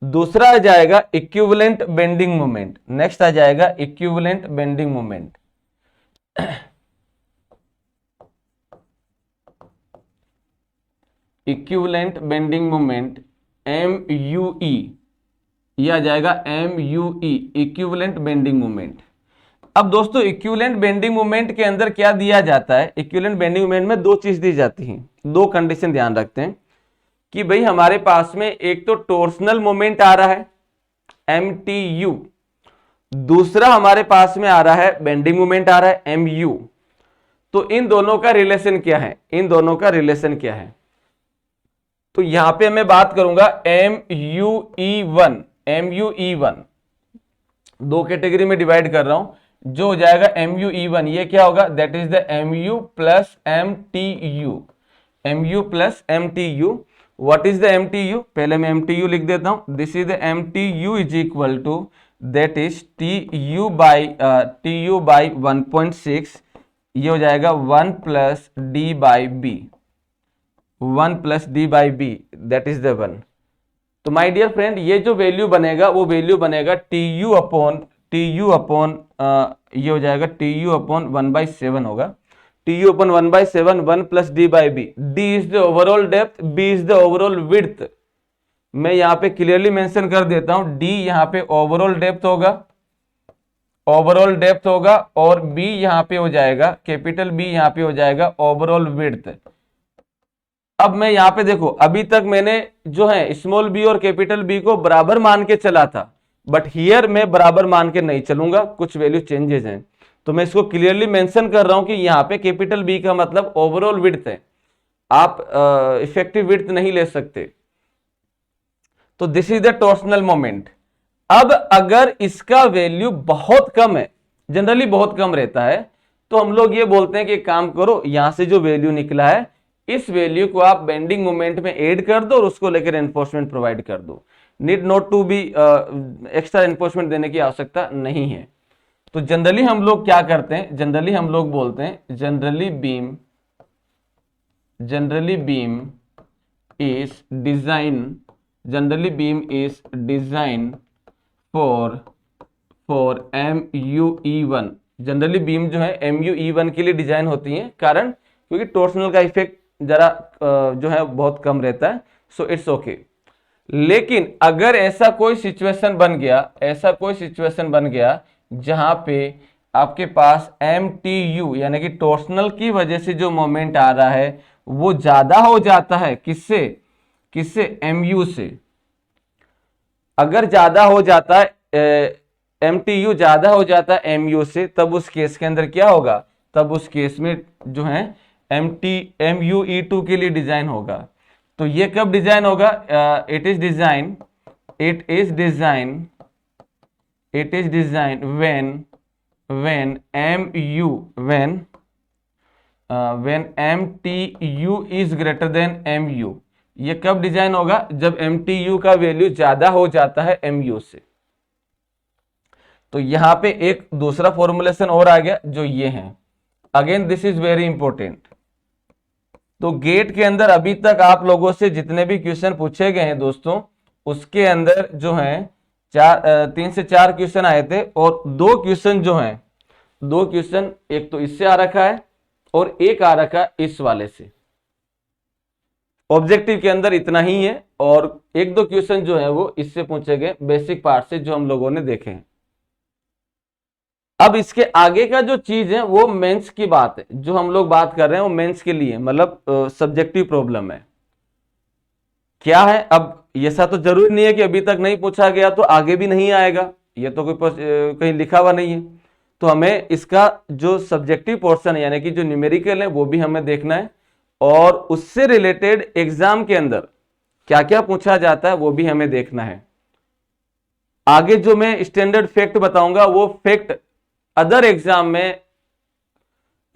दूसरा आ जाएगा इक्विवेलेंट बेंडिंग मोमेंट। नेक्स्ट आ जाएगा equivalent bending moment. Equivalent bending moment MUE, यह आ जाएगा MUE, इक्विवेलेंट बेंडिंग मोमेंट। अब दोस्तों इक्विवेलेंट बेंडिंग मोमेंट के अंदर क्या दिया जाता है, इक्विवेलेंट बेंडिंग मोमेंट में दो चीज दी जाती हैं, दो कंडीशन ध्यान रखते हैं कि भाई हमारे पास में एक तो टॉर्सनल मोमेंट आ रहा है MTU, दूसरा हमारे पास में आ रहा है बेंडिंग मोमेंट आ रहा है MU। तो इन दोनों का रिलेशन क्या है, तो यहां पे मैं बात करूंगा MUE1 दो कैटेगरी में डिवाइड कर रहा हूं, जो हो जाएगा MUE1, ये क्या होगा, that is the MU plus MTU। What is the MTU, पहले मैं MTU लिख देता हूं। This is the MTU is equal to that is TU by 1.6, ये हो जाएगा 1 plus D by B, that is the 1। तो माय डियर फ्रेंड, ये जो वैल्यू बनेगा वो वैल्यू बनेगा TU अपॉन ये हो जाएगा TU अपॉन 1/7 होगा, TU upon 1/7, 1 plus D by B. D is the overall depth, B is the overall width. मैं यहाँ पे क्लियरली मेंशन कर देता हूं, D यहाँ पे ओवरऑल डेप्थ होगा और B यहाँ पे हो जाएगा, कैपिटल B यहाँ पे हो जाएगा ओवरऑल विड्थ। अब मैं यहाँ पे देखो, अभी तक मैंने जो है स्मॉल b और कैपिटल B को बराबर मान के चला था, बट हियर मैं बराबर मान के नहीं चलूंगा, कुछ वैल्यू चेंजेस हैं। तो मैं इसको क्लियरली मेंशन कर रहा हूं कि यहाँ पे कैपिटल B का मतलब ओवरऑल विड्थ है, आप इफेक्टिव विड्थ नहीं ले सकते। तो this is the torsional moment. अब अगर इसका वैल्यू बहुत कम है, जनरली बहुत कम रहता है, तो हम लोग ये बोलते हैं कि काम करो, यहां से जो वैल्यू निकला है इस वैल्यू को आप बेंडिंग मोमेंट में ऐड कर दो और उसको लेकर एनफोर्समेंट प्रोवाइड कर दो। Need not to be extra enforcement देने की आवश्यकता नहीं है। तो जनरली हम लोग क्या करते हैं, जनरली हम लोग बोलते हैं generally beam is design for MUE1। Generally beam जो है MUE1 के लिए डिजाइन होती है, कारण क्योंकि टॉर्सनल का इफेक्ट जरा जो है बहुत कम रहता है, सो इट्स ओके। लेकिन अगर ऐसा कोई सिचुएशन बन गया जहां पे आपके पास MTU यानी कि टॉर्सनल की वजह से जो मोमेंट आ रहा है वो ज्यादा हो जाता है, किससे MU से। अगर ज्यादा हो जाता है MTU ज्यादा हो जाता है MU से, तब उस केस के अंदर क्या होगा, तब उस केस में जो है MUE2 के लिए डिजाइन होगा। तो ये कब डिजाइन होगा, it is design when MTU is greater than MU। ये कब डिजाइन होगा, जब MTU का वैल्यू ज्यादा हो जाता है MU से। तो यहां पे एक दूसरा फॉर्मुलेशन और आ गया जो ये है, again this is very important. तो गेट के अंदर अभी तक आप लोगों से जितने भी क्वेश्चन पूछे गए हैं दोस्तों, उसके अंदर जो है 3 से 4 क्वेश्चन आए थे, और 2 क्वेश्चन जो हैं, 2 क्वेश्चन एक तो इससे आ रखा है और एक आ रखा है इस वाले से। ऑब्जेक्टिव के अंदर इतना ही है, और 1-2 क्वेश्चन जो है वो इससे पूछे गए बेसिक पार्ट से जो हम लोगों ने देखे हैं। अब इसके आगे का जो चीज है वो मेंस की बात है, जो हम लोग बात कर रहे हैं वो मेंस के लिए, मतलब सब्जेक्टिव प्रॉब्लम है। क्या है, अब ऐसा तो जरूरी नहीं है कि अभी तक नहीं पूछा गया तो आगे भी नहीं आएगा, ये तो कोई कहीं लिखा हुआ नहीं है। तो हमें इसका जो सब्जेक्टिव पोर्शन है, यानी कि जो न्यूमेरिकल है, वो भी हमें देखना है, और उससे रिलेटेड एग्जाम के अंदर क्या क्या पूछा जाता है वो भी हमें देखना है। आगे जो मैं स्टैंडर्ड फैक्ट बताऊंगा वो फैक्ट अदर एग्जाम में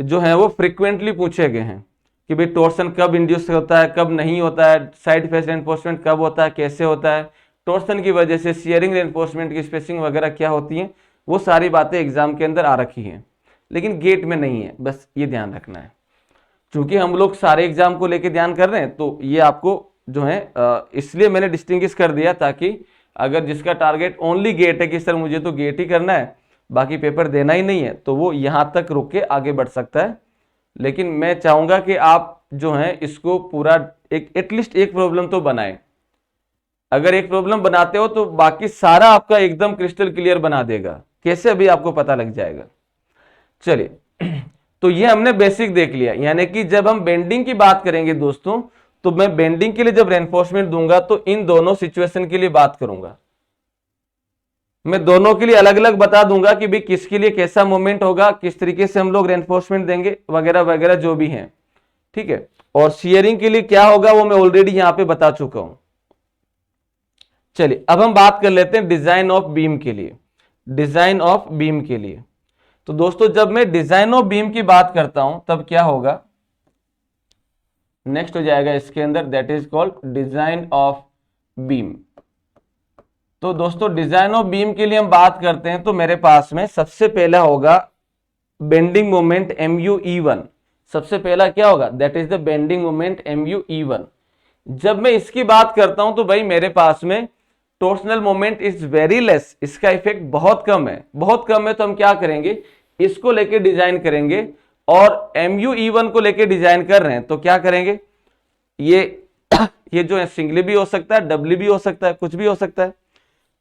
जो है वो फ्रीक्वेंटली पूछे गए हैं कि भाई टॉर्सन कब इंड्यूस होता है, कब नहीं होता है, साइड फेस रेनफोर्समेंट कब होता है, कैसे होता है, टॉर्सन की वजह से शियरिंग रेनफोर्समेंट की स्पेसिंग वगैरह क्या होती है, वो सारी बातें एग्जाम के अंदर आ रखी हैं, लेकिन गेट में नहीं है, बस ये ध्यान रखना है। चूंकि हम लोग सारे एग्जाम को लेके ध्यान कर रहे हैं, तो ये आपको जो है इसलिए मैंने डिस्टिंग्विश कर दिया, ताकि अगर जिसका टारगेट ओनली गेट है कि सर मुझे तो गेट ही करना है, बाकी पेपर देना ही नहीं है, तो वो यहां तक रुक के आगे बढ़ सकता है। लेकिन मैं चाहूंगा कि आप जो है इसको पूरा एटलीस्ट एक प्रॉब्लम तो बनाए। अगर एक प्रॉब्लम बनाते हो तो बाकी सारा आपका एकदम क्रिस्टल क्लियर बना देगा, कैसे अभी आपको पता लग जाएगा। चलिए, तो ये हमने बेसिक देख लिया, यानी कि जब हम बेंडिंग की बात करेंगे दोस्तों, तो मैं बेंडिंग के लिए जब रेनफोर्समेंट दूंगा तो इन दोनों सिचुएशन के लिए बात करूंगा। मैं दोनों के लिए अलग अलग बता दूंगा कि भाई किसके लिए कैसा मूवमेंट होगा, किस तरीके से हम लोग रेनफोर्समेंट देंगे, वगैरह वगैरह जो भी है, ठीक है। और शियरिंग के लिए क्या होगा वो मैं ऑलरेडी यहां पे बता चुका हूं। चलिए, अब हम बात कर लेते हैं डिजाइन ऑफ बीम के लिए। डिजाइन ऑफ बीम के लिए तो दोस्तों जब मैं डिजाइन ऑफ बीम की बात करता हूं तब क्या होगा, नेक्स्ट हो जाएगा इसके अंदर, that is called design of beam. तो दोस्तों डिजाइन ऑफ बीम के लिए हम बात करते हैं तो मेरे पास में सबसे पहला होगा बेंडिंग मोमेंट MUE1। सबसे पहला क्या होगा, that is the bending moment MUE1। जब मैं इसकी बात करता हूं तो भाई मेरे पास में torsional moment is very less, इसका इफेक्ट बहुत कम है, बहुत कम है। तो हम क्या करेंगे, इसको लेके डिजाइन करेंगे, और MUE1 को लेके डिजाइन कर रहे हैं तो क्या करेंगे, ये जो है सिंगली भी हो सकता है, डबली भी हो सकता है, कुछ भी हो सकता है।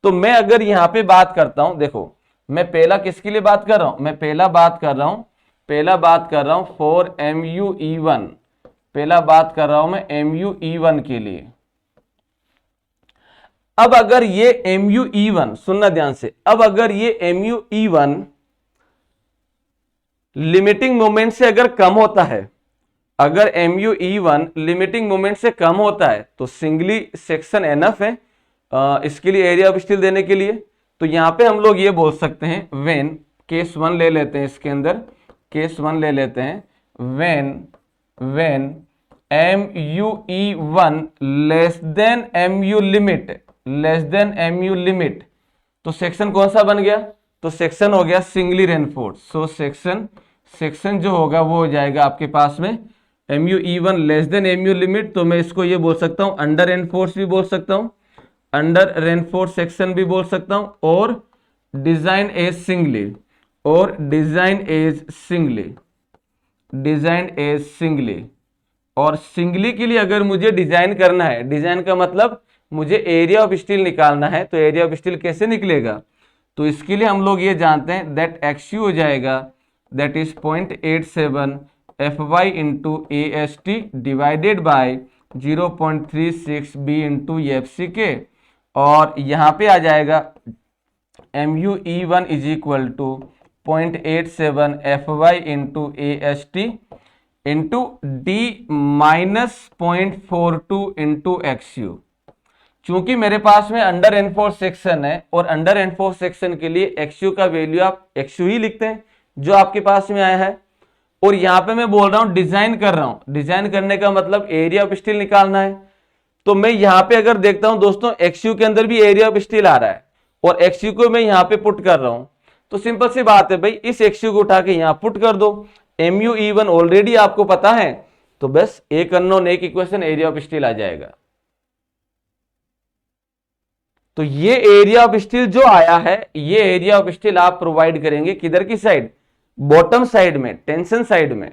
तो मैं अगर यहां पे बात करता हूं, देखो मैं पहला किसके लिए बात कर रहा हूं, मैं पहला बात कर रहा हूं फॉर MUE1, पहला बात कर रहा हूं मैं MUE1 के लिए। अब अगर ये MUE1, सुनना ध्यान से, अब अगर ये MUE1 लिमिटिंग मोमेंट से अगर कम होता है, अगर MUE1 लिमिटिंग मोमेंट से कम होता है तो सिंगली सेक्शन एनफ है इसके लिए एरिया ऑफ स्टील देने के लिए। तो यहां पे हम लोग ये बोल सकते हैं व्हेन, केस 1 ले लेते हैं, इसके अंदर केस 1 ले लेते हैं, when MUE1 less than MU limit, तो सेक्शन कौन सा बन गया, तो सेक्शन हो गया सिंगली रेनफोर्स। सो सेक्शन जो होगा वो हो जाएगा आपके पास में MUE1 less than MU limit. तो मैं इसको ये बोल सकता हूं अंडर रेनफोर्स भी बोल सकता हूं, अंडर रेनफोर्स सेक्शन भी बोल सकता हूं, और डिजाइन एज सिंगली, और सिंगली के लिए अगर मुझे डिजाइन करना है, डिजाइन का मतलब मुझे एरिया ऑफ स्टील निकालना है, तो एरिया ऑफ स्टील कैसे निकलेगा, तो इसके लिए हम लोग ये जानते हैं दैट XU हो जाएगा, that is 0.87 FY into AST divided by 0.36 B into FCK, और यहां पे आ जाएगा MuE1 is equal to 0.87 FY into AST into D minus 0.42 into XU। चूंकि मेरे पास में अंडर एनफोर्स सेक्शन है और अंडर एनफोर्स सेक्शन के लिए XU का वैल्यू आप XU ही लिखते हैं जो आपके पास में आया है। और यहां पे मैं बोल रहा हूं डिजाइन कर रहा हूं, डिजाइन करने का मतलब एरिया ऑफ स्टील निकालना है। तो मैं यहां पे अगर देखता हूं दोस्तों XU के अंदर भी एरिया ऑफ स्टील आ रहा है और XU को मैं यहां पे पुट कर रहा हूं, तो सिंपल सी बात है भाई, इस XU को उठा के यहां पुट कर दो। MuE1 ऑलरेडी आपको पता है, तो बस एक अननोन एक इक्वेशन एरिया ऑफ स्टील आ जाएगा। तो ये एरिया ऑफ स्टील जो आया है, ये एरिया ऑफ स्टील आप प्रोवाइड करेंगे किधर की साइड, बॉटम साइड में, टेंशन साइड में।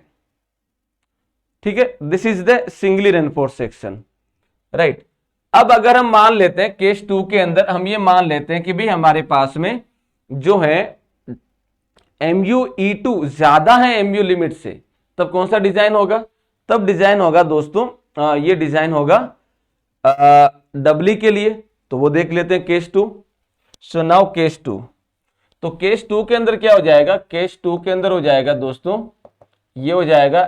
ठीक है, this is the singly reinforce section, right. अब अगर हम मान लेते हैं केस 2 के अंदर हम ये मान लेते हैं कि भाई हमारे पास में जो है MuE2 ज्यादा है MU लिमिट से, तब कौन सा डिजाइन होगा, तब डिजाइन होगा दोस्तों ये डिजाइन होगा डबली के लिए। तो वो देख लेते हैं केस 2। सो नाउ केस 2, तो केस 2 के अंदर क्या हो जाएगा, केस 2 के अंदर हो जाएगा दोस्तों ये हो जाएगा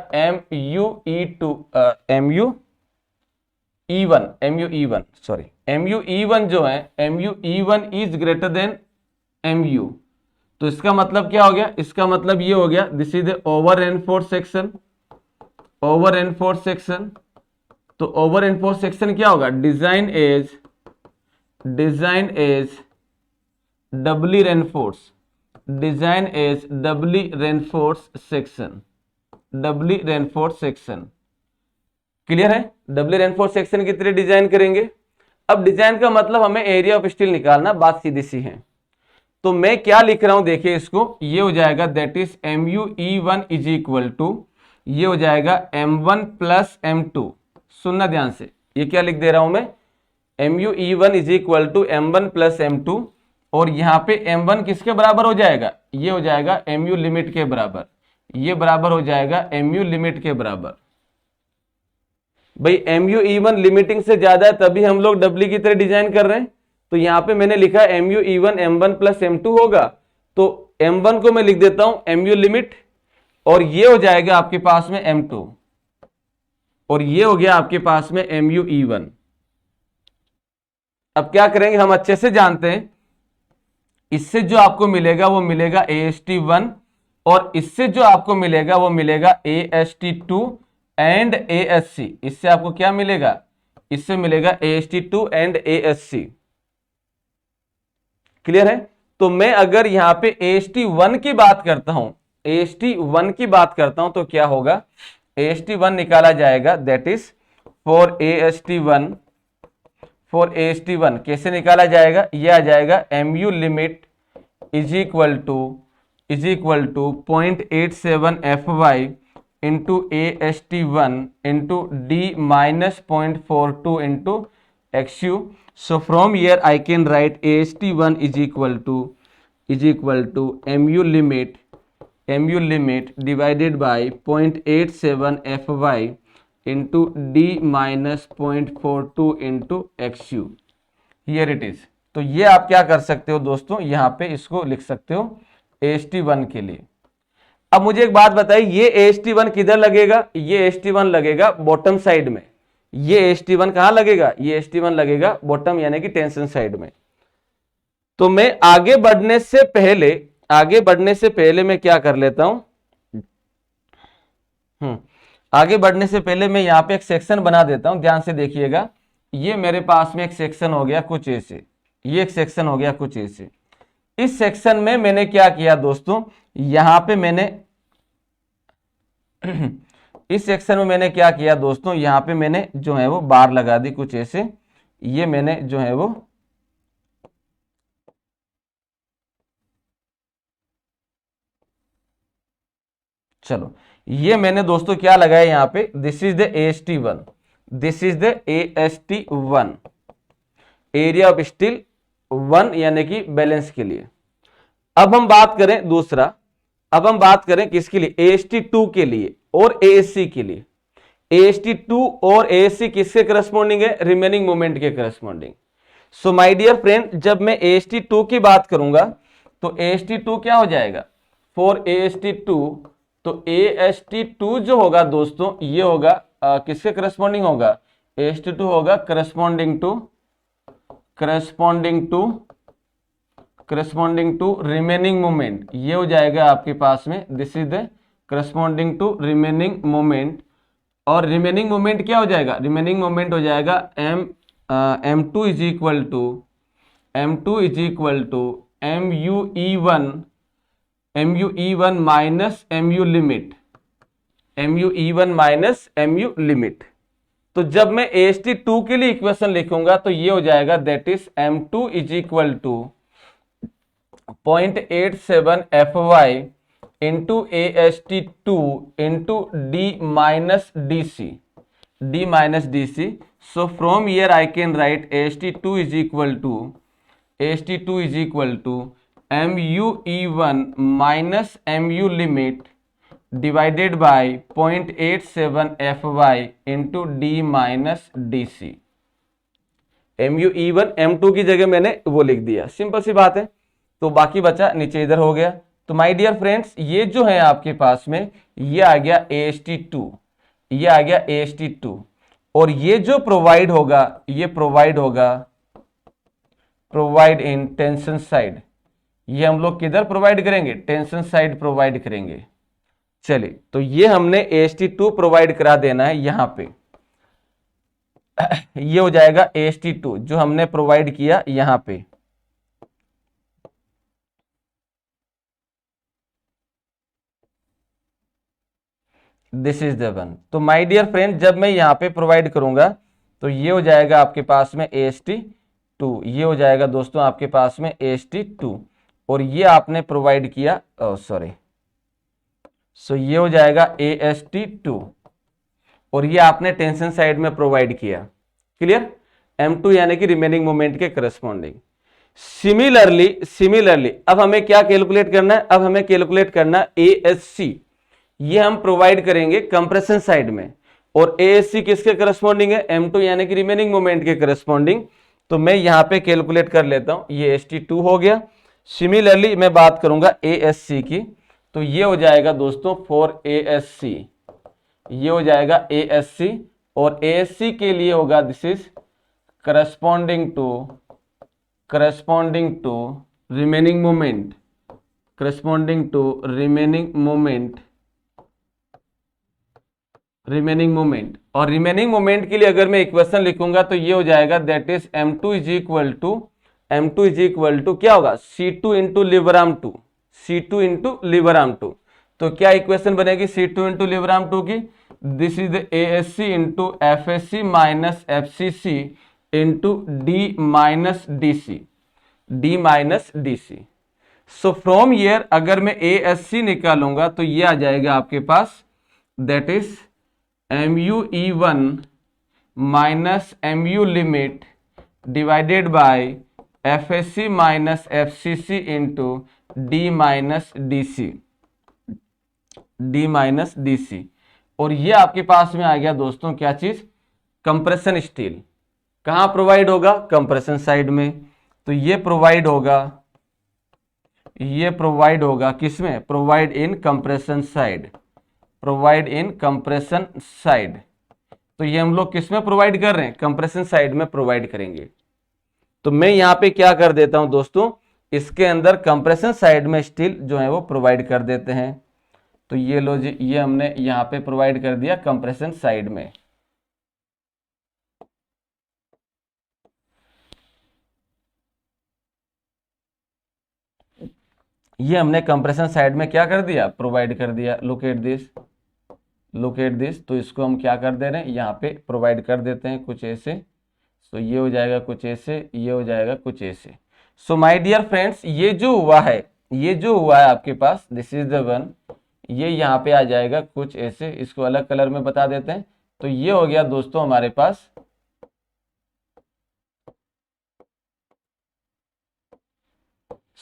MuE1 जो है MuE1 is greater then MU। तो इसका मतलब क्या हो गया, इसका मतलब ये हो गया this is the over enforce section, over enforce section. तो ओवर एनफोर्स सेक्शन क्या होगा, design as doubly reinforce, design as doubly reinforce section, doubly reinforce section. Clear है, डबली रेनफोर्स सेक्शन की तरह डिजाइन करेंगे। अब डिजाइन का मतलब हमें एरिया ऑफ स्टील निकालना, बात सीधी सी है। तो मैं क्या लिख रहा हूं देखिए इसको, ये हो जाएगा that is MuE1 is equal to, ये हो जाएगा M1 प्लस M2। सुनना ध्यान से, ये क्या लिख दे रहा हूं मैं, MuE1 is equal to M1 plus M2, और यहां पे M1 किसके बराबर हो जाएगा, ये हो जाएगा MU लिमिट के बराबर, ये बराबर हो जाएगा MU लिमिट के बराबर। भाई MuE1 लिमिटिंग से ज्यादा है तभी हम लोग डबली की तरह डिजाइन कर रहे हैं। तो यहां पे मैंने लिखा MuE1 M1 प्लस M2 होगा, तो M1 को मैं लिख देता हूं MU लिमिट, और ये हो जाएगा आपके पास में M2, और ये हो गया आपके पास में MuE1। अब क्या करेंगे, हम अच्छे से जानते हैं, इससे जो आपको मिलेगा वो मिलेगा AST1, और इससे जो आपको मिलेगा वो मिलेगा AST2 एंड ASC। इससे आपको क्या मिलेगा, इससे मिलेगा AST2 एंड ASC। क्लियर है। तो मैं अगर यहां पे AST1 की बात करता हूं, AST1 की बात करता हूं तो क्या होगा, AST1 निकाला जाएगा दैट इज फॉर AST1 कैसे निकाला जाएगा, ये आ जाएगा MU limit is equal to 0.87 FY into AST1 into D minus 0.42 into XU। So from here I can write AST1 is equal to MU limit divided by 0.87 FY into D minus 0.42 into XU। Here it is। तो ये आप क्या कर सकते हो दोस्तों, यहाँ पे इसको लिख सकते हो AST1 के लिए। अब मुझे एक बात बताइए, ये AST1 किधर लगेगा, ये AST1 लगेगा बॉटम साइड में। ये AST1 कहां लगेगा, ये AST1 लगेगा बॉटम यानी कि टेंशन साइड में। तो मैं आगे बढ़ने से पहले मैं क्या कर लेता हूं, आगे बढ़ने से पहले मैं यहां पे एक सेक्शन बना देता हूं, ध्यान से देखिएगा। ये मेरे पास में एक सेक्शन हो गया कुछ ऐसे, ये एक सेक्शन हो गया कुछ ऐसे। इस सेक्शन में मैंने क्या किया दोस्तों, यहां पे मैंने इस सेक्शन में मैंने क्या किया दोस्तों, यहां पे मैंने जो है वो बार लगा दी कुछ ऐसे। ये मैंने जो है वो चलो ये मैंने दोस्तों क्या लगाया यहां पे, this is the AST1, this is the AST1 area of steel 1 यानी कि बैलेंस के लिए। अब हम बात करें दूसरा, अब हम बात करें किसके लिए, AST2 के लिए और ASC के लिए। AST2 और ASC किसके करस्पॉन्डिंग है, रिमेनिंग मोमेंट के corresponding. So my dear friend, जब मैं AST2 की बात करूंगा तो AST2 क्या हो जाएगा, फॉर AST2, तो AST2 जो होगा दोस्तों ये होगा किसके करस्पॉन्डिंग होगा, AST2 होगा करस्पॉन्डिंग टू रिमेनिंग मोमेंट, ये हो जाएगा आपके पास में, this is the corresponding to remaining moment. और रिमेनिंग मोमेंट क्या हो जाएगा, रिमेनिंग मोमेंट हो जाएगा M2 is equal to MUE1 minus MU limit. तो जब मैं AST2 के लिए इक्वेशन लिखूंगा तो ये हो जाएगा that is M2 is equal to 0.87 FY into AST2 into D minus DC। So from here I can write AST2 is equal to MUE1 minus MU limit divided by 0.87 FY into D minus DC। MUE1 M2 की जगह मैंने वो लिख दिया, सिंपल सी बात है। तो बाकी बचा नीचे इधर हो गया। तो माय डियर फ्रेंड्स, ये जो है आपके पास में ये आ गया AST2, ये आ गया AST2, और ये जो प्रोवाइड होगा ये प्रोवाइड इन टेंशन साइड। ये हम लोग किधर प्रोवाइड करेंगे, टेंशन साइड प्रोवाइड करेंगे। चलिए, तो ये हमने AST2 प्रोवाइड करा देना है यहां पे, ये हो जाएगा AST2 जो हमने प्रोवाइड किया यहां पे। This is the one. तो माय डियर फ्रेंड, जब मैं यहाँ पे प्रोवाइड करूंगा तो ये हो जाएगा आपके पास में AST2, ये हो जाएगा दोस्तों आपके पास में AST2, और ये आपने प्रोवाइड किया सो ये हो जाएगा AST2, और ये आपने टेंशन साइड में प्रोवाइड किया। क्लियर, M2 यानी कि रिमेनिंग मोमेंट के करस्पॉन्डिंग। सिमिलरली अब हमें क्या कैलकुलेट करना है, अब हमें कैलकुलेट करना ASC, ये हम प्रोवाइड करेंगे कंप्रेशन साइड में, और ASC किसके करस्पॉन्डिंग है, M2 यानी कि रिमेनिंग मोमेंट के करस्पॉन्डिंग। तो मैं यहां पे कैलकुलेट कर लेता हूं, ये AST2 हो गया। सिमिलरली मैं बात करूंगा ASC की, तो ये हो जाएगा दोस्तों फॉर ASC, ये हो जाएगा ASC, और ASC के लिए होगा this is corresponding to remaining moment, remaining moment. और रिमेनिंग मोमेंट के लिए अगर मैं इक्वेशन लिखूंगा तो ये हो जाएगा that is M2 is equal to क्या होगा, C2 इंटू लिबराम 2, C2 इंटू लिबराम 2। तो क्या इक्वेशन बनेगी C2 इंटू लिबराम 2 की, this is the ASC into FSC minus FCC into D minus DC। So from here अगर मैं ASC निकालूंगा तो ये आ जाएगा आपके पास that is MUE1 minus MU limit divided by FSC minus FCC into D minus DC। और ये आपके पास में आ गया दोस्तों क्या चीज, कंप्रेशन स्टील। कहां प्रोवाइड होगा, कंप्रेशन साइड में। तो ये प्रोवाइड होगा किसमें, प्रोवाइड इन कंप्रेशन साइड। तो ये हम लोग किसमें प्रोवाइड कर रहे हैं, कंप्रेशन साइड में प्रोवाइड करेंगे। तो मैं यहां पे क्या कर देता हूं दोस्तों, इसके अंदर कंप्रेशन साइड में स्टील जो है वो प्रोवाइड कर देते हैं। तो ये लो जी, ये हमने यहां पे प्रोवाइड कर दिया कंप्रेशन साइड में। ये हमने कंप्रेशन साइड में क्या कर दिया, प्रोवाइड कर दिया। Look at this. तो इसको हम क्या कर दे रहे हैं, यहाँ पे प्रोवाइड कर देते हैं कुछ ऐसे। तो ये हो जाएगा कुछ ऐसे, ये हो जाएगा कुछ ऐसे। सो माय डियर फ्रेंड्स, ये जो हुआ है आपके पास, दिस इज द वन, ये यहाँ पे आ जाएगा कुछ ऐसे। इसको अलग कलर में बता देते हैं। तो ये हो गया दोस्तों हमारे पास,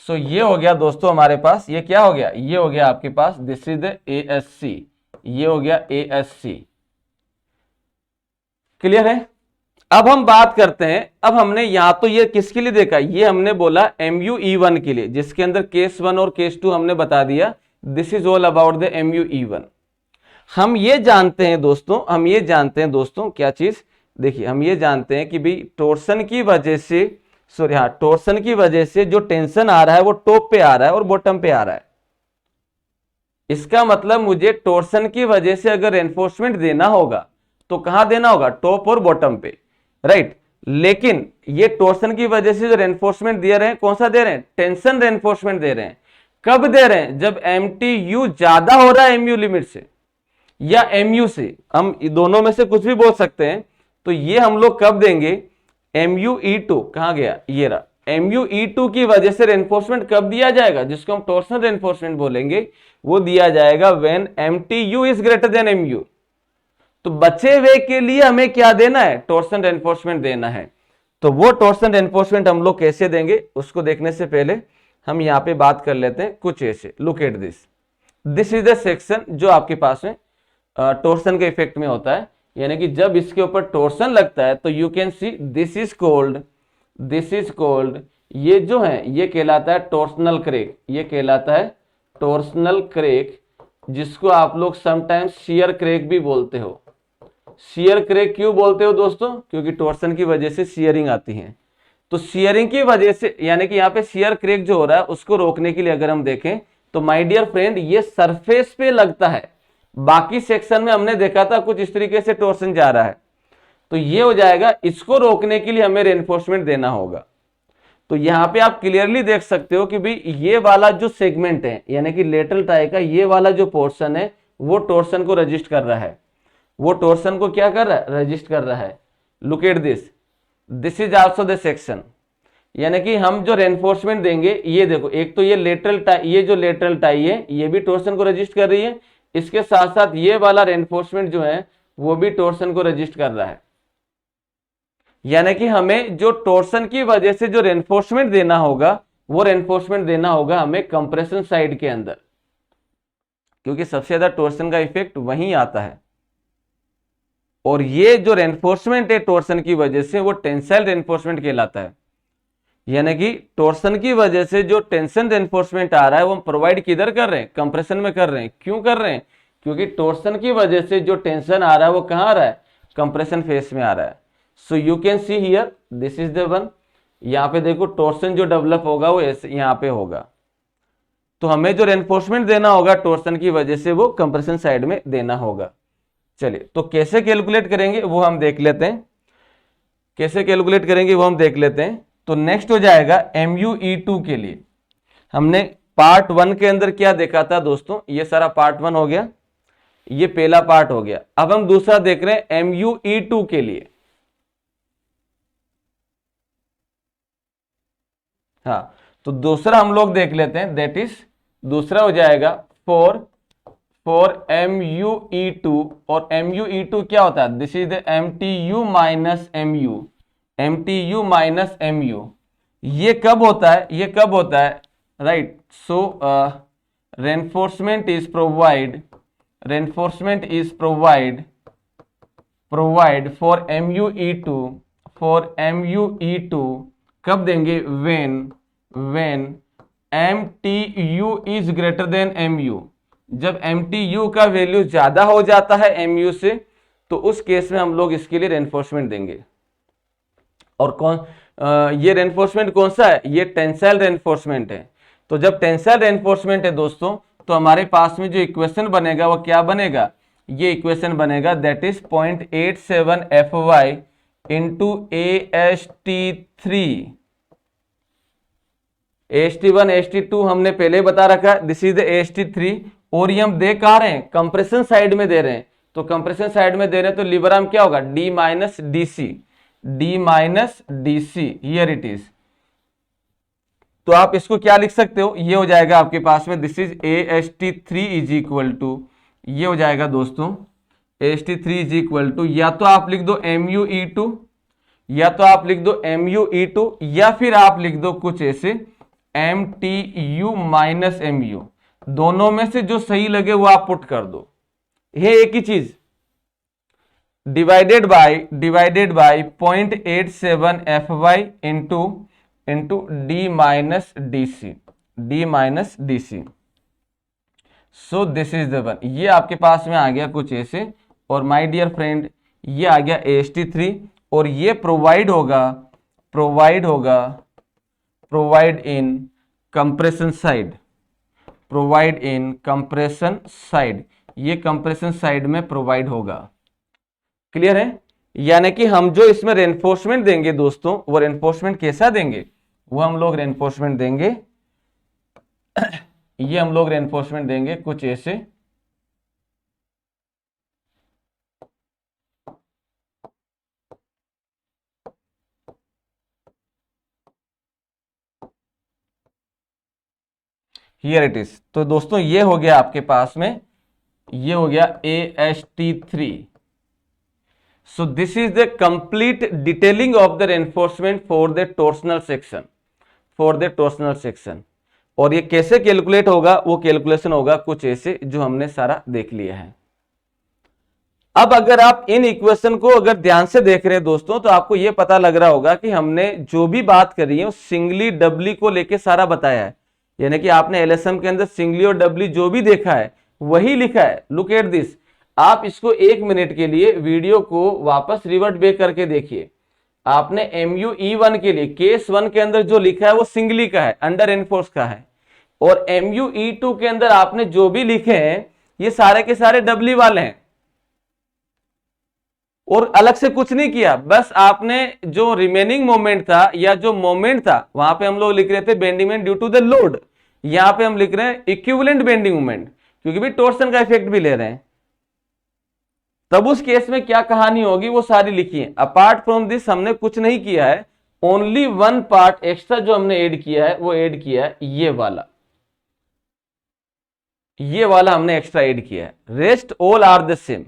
ये हो गया दोस्तों हमारे पास, ये क्या हो गया, ये हो गया आपके पास दिस इज द ASC, ये हो गया ASC। क्लियर है। अब हम बात करते हैं, अब हमने यहां तो ये किसके लिए देखा, ये हमने बोला MUE1 के लिए, जिसके अंदर केस 1 और केस 2 हमने बता दिया। This is all about the MUE1। हम ये जानते हैं दोस्तों, हम ये जानते हैं दोस्तों क्या चीज, देखिए हम ये जानते हैं कि भाई टोर्सन की वजह से, सॉरी हाँ, टोर्सन की वजह से जो टेंशन आ रहा है वो टॉप पे आ रहा है और बॉटम पे आ रहा है। इसका मतलब मुझे टोर्सन की वजह से अगर रेनफोर्समेंट देना होगा तो कहां देना होगा, टॉप और बॉटम पे, राइट। लेकिन ये टोर्सन की वजह से जो रेनफोर्समेंट दे रहे हैं, कौन सा दे रहे हैं, टेंशन रेनफोर्समेंट दे रहे हैं। कब दे रहे हैं, जब MTU ज्यादा हो रहा है MU लिमिट से या MU से, हम दोनों में से कुछ भी बोल सकते हैं। तो ये हम लोग कब देंगे, MUE2 कहां गया, ये रहा, MUE2 की वजह से रेनफोर्समेंट कब दिया जाएगा, जिसको हम टॉर्सनल रेनफोर्समेंट बोलेंगे, वो दिया जाएगा when MTU is greater then MU। तो बचे हुए के लिए हमें क्या देना है, टॉर्सन रेनफोर्समेंट देना है। तो वो टॉर्सन रेनफोर्समेंट हम लोग कैसे देंगे, उसको देखने से पहले हम यहां पे बात कर लेते हैं कुछ ऐसे। Look at this, this is the section जो आपके पास में टॉर्सन के इफेक्ट में होता है, यानी कि जब इसके ऊपर टॉर्सन लगता है तो you can see this is cold, ये जो है ये कहलाता है टॉर्सनल क्रैक, ये कहलाता है टॉर्सनल क्रैक, जिसको आप लोग समटाइम्स शियर क्रैक भी बोलते हो। शियर क्रैक क्यों बोलते हो दोस्तों, क्योंकि टॉर्सन की वजह से शियरिंग आती है। तो शियरिंग की वजह से, यानी कि यहाँ पे शियर क्रैक जो हो रहा है उसको रोकने के लिए अगर हम देखें तो माय डियर फ्रेंड, ये सरफेस पे लगता है। बाकी सेक्शन में हमने देखा था कुछ इस तरीके से टॉर्सन जा रहा है, तो ये हो जाएगा, इसको रोकने के लिए हमें रेनफोर्समेंट देना होगा। तो यहां पे आप क्लियरली देख सकते हो कि भाई ये वाला जो सेगमेंट है, यानी कि लेटरल टाई का ये वाला जो पोर्शन है, वो टॉर्सन को रजिस्ट कर रहा है, वो टॉर्सन को क्या कर रहा है, रजिस्ट कर रहा है। Look at this, this is also the section, यानी कि हम जो रेनफोर्समेंट देंगे, ये देखो, एक तो ये लेटरल टाई, ये जो लेटरल टाई है ये भी टॉर्सन को रजिस्ट कर रही है, इसके साथ साथ ये वाला रेनफोर्समेंट जो है वो भी टॉर्सन को रजिस्ट कर रहा है। यानी कि हमें जो टॉर्सन की वजह से जो रेनफोर्समेंट देना होगा, वो रेनफोर्समेंट देना होगा हमें कंप्रेशन साइड के अंदर, क्योंकि सबसे ज्यादा टॉर्सन का इफेक्ट वहीं आता है। और ये जो रेनफोर्समेंट है टॉर्सन की वजह से, वो टेंसाइल रेनफोर्समेंट कहलाता है। यानी कि टॉर्सन की वजह से जो टेंशन रेनफोर्समेंट आ रहा है वो हम प्रोवाइड किधर कर रहे हैं, कंप्रेशन में कर रहे हैं। क्यों कर रहे हैं, क्योंकि टॉर्सन की वजह से जो टेंशन आ रहा है वो कहां आ रहा है, कंप्रेशन फेस में आ रहा है। So you can see here, this is the one, यहाँ पे देखो टॉर्सन जो डेवलप होगा वो ऐसे यहाँ पे होगा। तो हमें जो रेनफोर्समेंट देना होगा टॉर्सन की वजह से, वो कंप्रेशन साइड में देना होगा। चलिए, तो कैसे कैलकुलेट करेंगे वो हम देख लेते हैं, कैसे कैलकुलेट करेंगे वो हम देख लेते हैं। तो नेक्स्ट हो जाएगा MUE2 के लिए। हमने पार्ट 1 के अंदर क्या देखा था दोस्तों, ये सारा पार्ट 1 हो गया, ये पहला पार्ट हो गया। अब हम दूसरा देख रहे हैं MUE2 के लिए। हाँ, तो दूसरा हम लोग देख लेते हैं, दैट इज दूसरा हो जाएगा फॉर MUE2। और MUE2 क्या होता है, this is the MTU minus MU। ये कब होता है, ये कब होता है, right. So reinforcement is provide for MUE2 कब देंगे, when MTU is greater then MU। जब MTU का वैल्यू ज्यादा हो जाता है MU से, तो उस केस में हम लोग इसके लिए रेनफोर्समेंट देंगे। और ये रेनफोर्समेंट कौन सा है, ये टेंसाइल रेनफोर्समेंट है। तो जब टेंसाइल रेनफोर्समेंट है दोस्तों, तो हमारे पास में जो इक्वेशन बनेगा वो क्या बनेगा, ये इक्वेशन बनेगा, that is 0.87 FY into AST3। AST1 AST2 हमने पहले ही बता रखा है, दिस इज द AST3। और ये हम दे कहा रहे हैं, कंप्रेशन साइड में दे रहे हैं। तो कंप्रेशन साइड में दे रहे हैं तो लिबराम क्या होगा, D minus DC, here it is. तो आप इसको क्या लिख सकते हो, ये हो जाएगा आपके पास में, this is AST3 is equal to, ये हो जाएगा दोस्तों AST3 इज इक्वल टू, या तो आप लिख दो MUE2, या फिर आप लिख दो कुछ ऐसे MTU माइनस MU। दोनों में से जो सही लगे वो आप पुट कर दो। ये एक ही चीज, divided by 0.87 FY into D minus D C. So this is the one. ये आपके पास में आ गया कुछ ऐसे, और माय डियर फ्रेंड ये आ गया AST3, और ये प्रोवाइड इन कंप्रेशन साइड, ये कंप्रेशन साइड में प्रोवाइड होगा। क्लियर है? यानी कि हम जो इसमें रेनफोर्समेंट देंगे दोस्तों, वो रेनफोर्समेंट कैसा देंगे, वो हम लोग रेनफोर्समेंट देंगे ये हम लोग रेनफोर्समेंट देंगे कुछ ऐसे। Here it is. तो दोस्तों ये हो गया आपके पास में, ये हो गया AST3। So this is the complete detailing of the reinforcement for the torsional section. और ये कैसे कैलकुलेट होगा, वो कैलकुलेशन होगा कुछ ऐसे, जो हमने सारा देख लिया है। अब अगर आप इन इक्वेशन को अगर ध्यान से देख रहे हैं दोस्तों, तो आपको ये पता लग रहा होगा कि हमने जो भी बात करी है वो सिंगली डबली को लेके सारा बताया है। यानी कि आपने एलएसएम के अंदर सिंगली और डबली जो भी देखा है वही लिखा है। Look at this. आप इसको 1 मिनट के लिए वीडियो को वापस रिवर्ट बैक करके देखिए। आपने MUE1 के लिए केस 1 के अंदर जो लिखा है वो सिंगली का है, अंडर एनफोर्स का है, और MUE2 के अंदर आपने जो भी लिखे हैं ये सारे के सारे डबली वाले हैं, और अलग से कुछ नहीं किया। बस आपने जो रिमेनिंग मोमेंट था या जो मोमेंट था, वहां पे हम लोग लिख रहे थे bending moment due to the load, यहां पे हम लिख रहे हैं इक्विवेलेंट बेंडिंग मोमेंट, क्योंकि भी टॉर्सन का इफेक्ट भी ले रहे हैं। तब उस केस में क्या कहानी होगी वो सारी लिखी है। अपार्ट फ्रॉम दिस हमने कुछ नहीं किया है, ओनली वन पार्ट एक्स्ट्रा जो हमने ऐड किया है वो ऐड किया है ये वाला हमने एक्स्ट्रा ऐड किया है। Rest all are the same.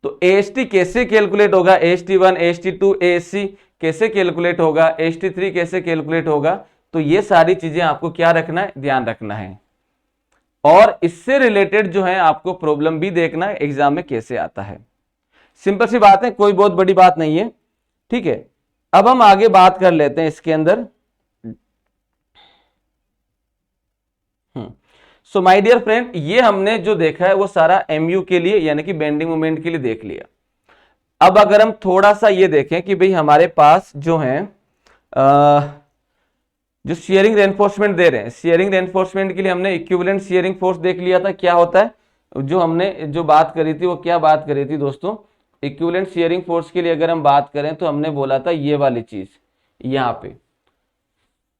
तो AST कैसे कैलकुलेट होगा, AST1, AST2, ASC कैसे कैलकुलेट होगा, AST3 कैसे कैलकुलेट होगा, तो ये सारी चीजें आपको क्या रखना है, ध्यान रखना है। और इससे रिलेटेड जो है आपको प्रॉब्लम भी देखना है एग्जाम में कैसे आता है। सिंपल सी बात है, कोई बहुत बड़ी बात नहीं है। ठीक है, अब हम आगे बात कर लेते हैं इसके अंदर। सो माय डियर फ्रेंड, ये हमने जो देखा है वो सारा MU के लिए यानी कि बेंडिंग मोमेंट के लिए देख लिया। अब अगर हम थोड़ा सा ये देखें कि भाई हमारे पास जो है जो शियरिंग रेनफोर्समेंट दे रहे हैं, शियरिंग रेनफोर्समेंट के लिए हमने इक्विवेलेंट शियरिंग फोर्स देख लिया था क्या होता है। जो हमने जो बात करी थी वो क्या बात करी थी दोस्तों, इक्विवेलेंट शियरिंग फोर्स के लिए अगर हम बात करें तो हमने बोला था ये वाली चीज यहां पे।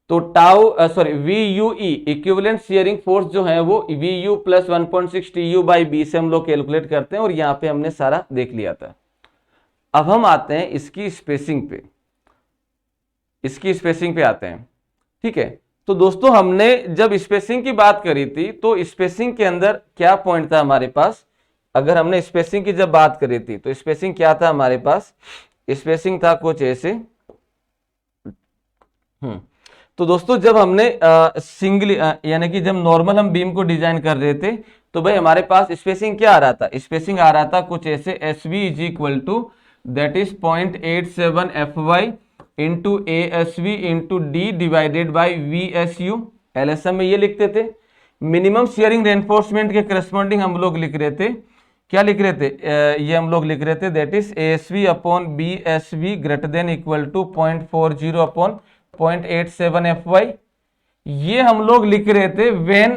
तो VUE इक्विवेलेंट शियरिंग फोर्स जो है वो VU plus 1.6 TU by B से हम लोग कैलकुलेट करते हैं, और यहां पे हमने सारा देख लिया था। अब हम आते हैं इसकी स्पेसिंग पे आते हैं। ठीक है, तो दोस्तों हमने जब स्पेसिंग की बात करी थी तो स्पेसिंग के अंदर क्या पॉइंट था हमारे पास। अगर हमने स्पेसिंग की जब बात करी थी तो स्पेसिंग क्या था हमारे पास, स्पेसिंग था कुछ ऐसे। तो दोस्तों जब हमने सिंगल यानी कि जब नॉर्मल हम बीम को डिजाइन कर रहे थे तो भाई हमारे पास स्पेसिंग क्या आ रहा था, स्पेसिंग आ रहा था कुछ ऐसे SV is equal to that is 0.87 FY into ASV into D divided by VSU। LSM में ये लिखते थे। मिनिमम शियरिंग रेनफोर्समेंट के करस्पॉन्डिंग हम लोग लिख रहे थे, क्या लिख रहे थे, ये हम लोग लिख रहे थे that is ASV upon BSV greater than equal to 0.40 upon 0.87 FY। ये हम लोग लिख रहे थे व्हेन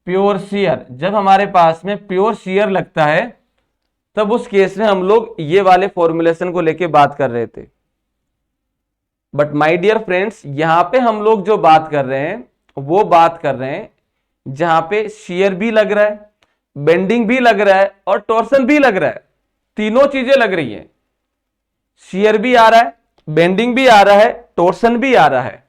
प्योर शियर, जब हमारे पास में प्योर शियर लगता है तब उस केस में हम लोग ये वाले फॉर्मुलेशन को लेके बात कर रहे थे। बट माय डियर फ्रेंड्स, यहां पे हम लोग जो बात कर रहे हैं वो बात कर रहे हैं जहां पे शियर भी लग रहा है, बेंडिंग भी लग रहा है और टॉर्सन भी लग रहा है। तीनों चीजें लग रही हैं, शियर भी आ रहा है, बेंडिंग भी आ रहा है, टॉर्सन भी आ रहा है।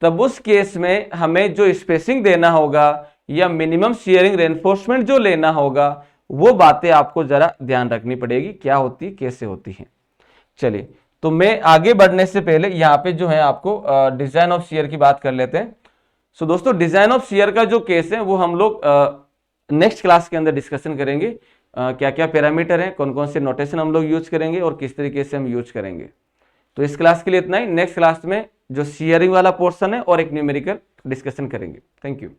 तब उस केस में हमें जो स्पेसिंग देना होगा या मिनिमम शियरिंग रेनफोर्समेंट जो लेना होगा वो बातें आपको जरा ध्यान रखनी पड़ेगी, क्या होती कैसे होती है। चलिए, तो मैं आगे बढ़ने से पहले यहाँ पे जो है आपको डिजाइन ऑफ शियर की बात कर लेते हैं। सो दोस्तों डिजाइन ऑफ शियर का जो केस है वो हम लोग नेक्स्ट क्लास के अंदर डिस्कशन करेंगे क्या क्या पैरामीटर हैं, कौन कौन से नोटेशन हम लोग यूज करेंगे और किस तरीके से हम यूज करेंगे। तो इस क्लास के लिए इतना ही। नेक्स्ट क्लास में जो शेयरिंग वाला पोर्शन है और एक न्यूमेरिकल डिस्कशन करेंगे। Thank you.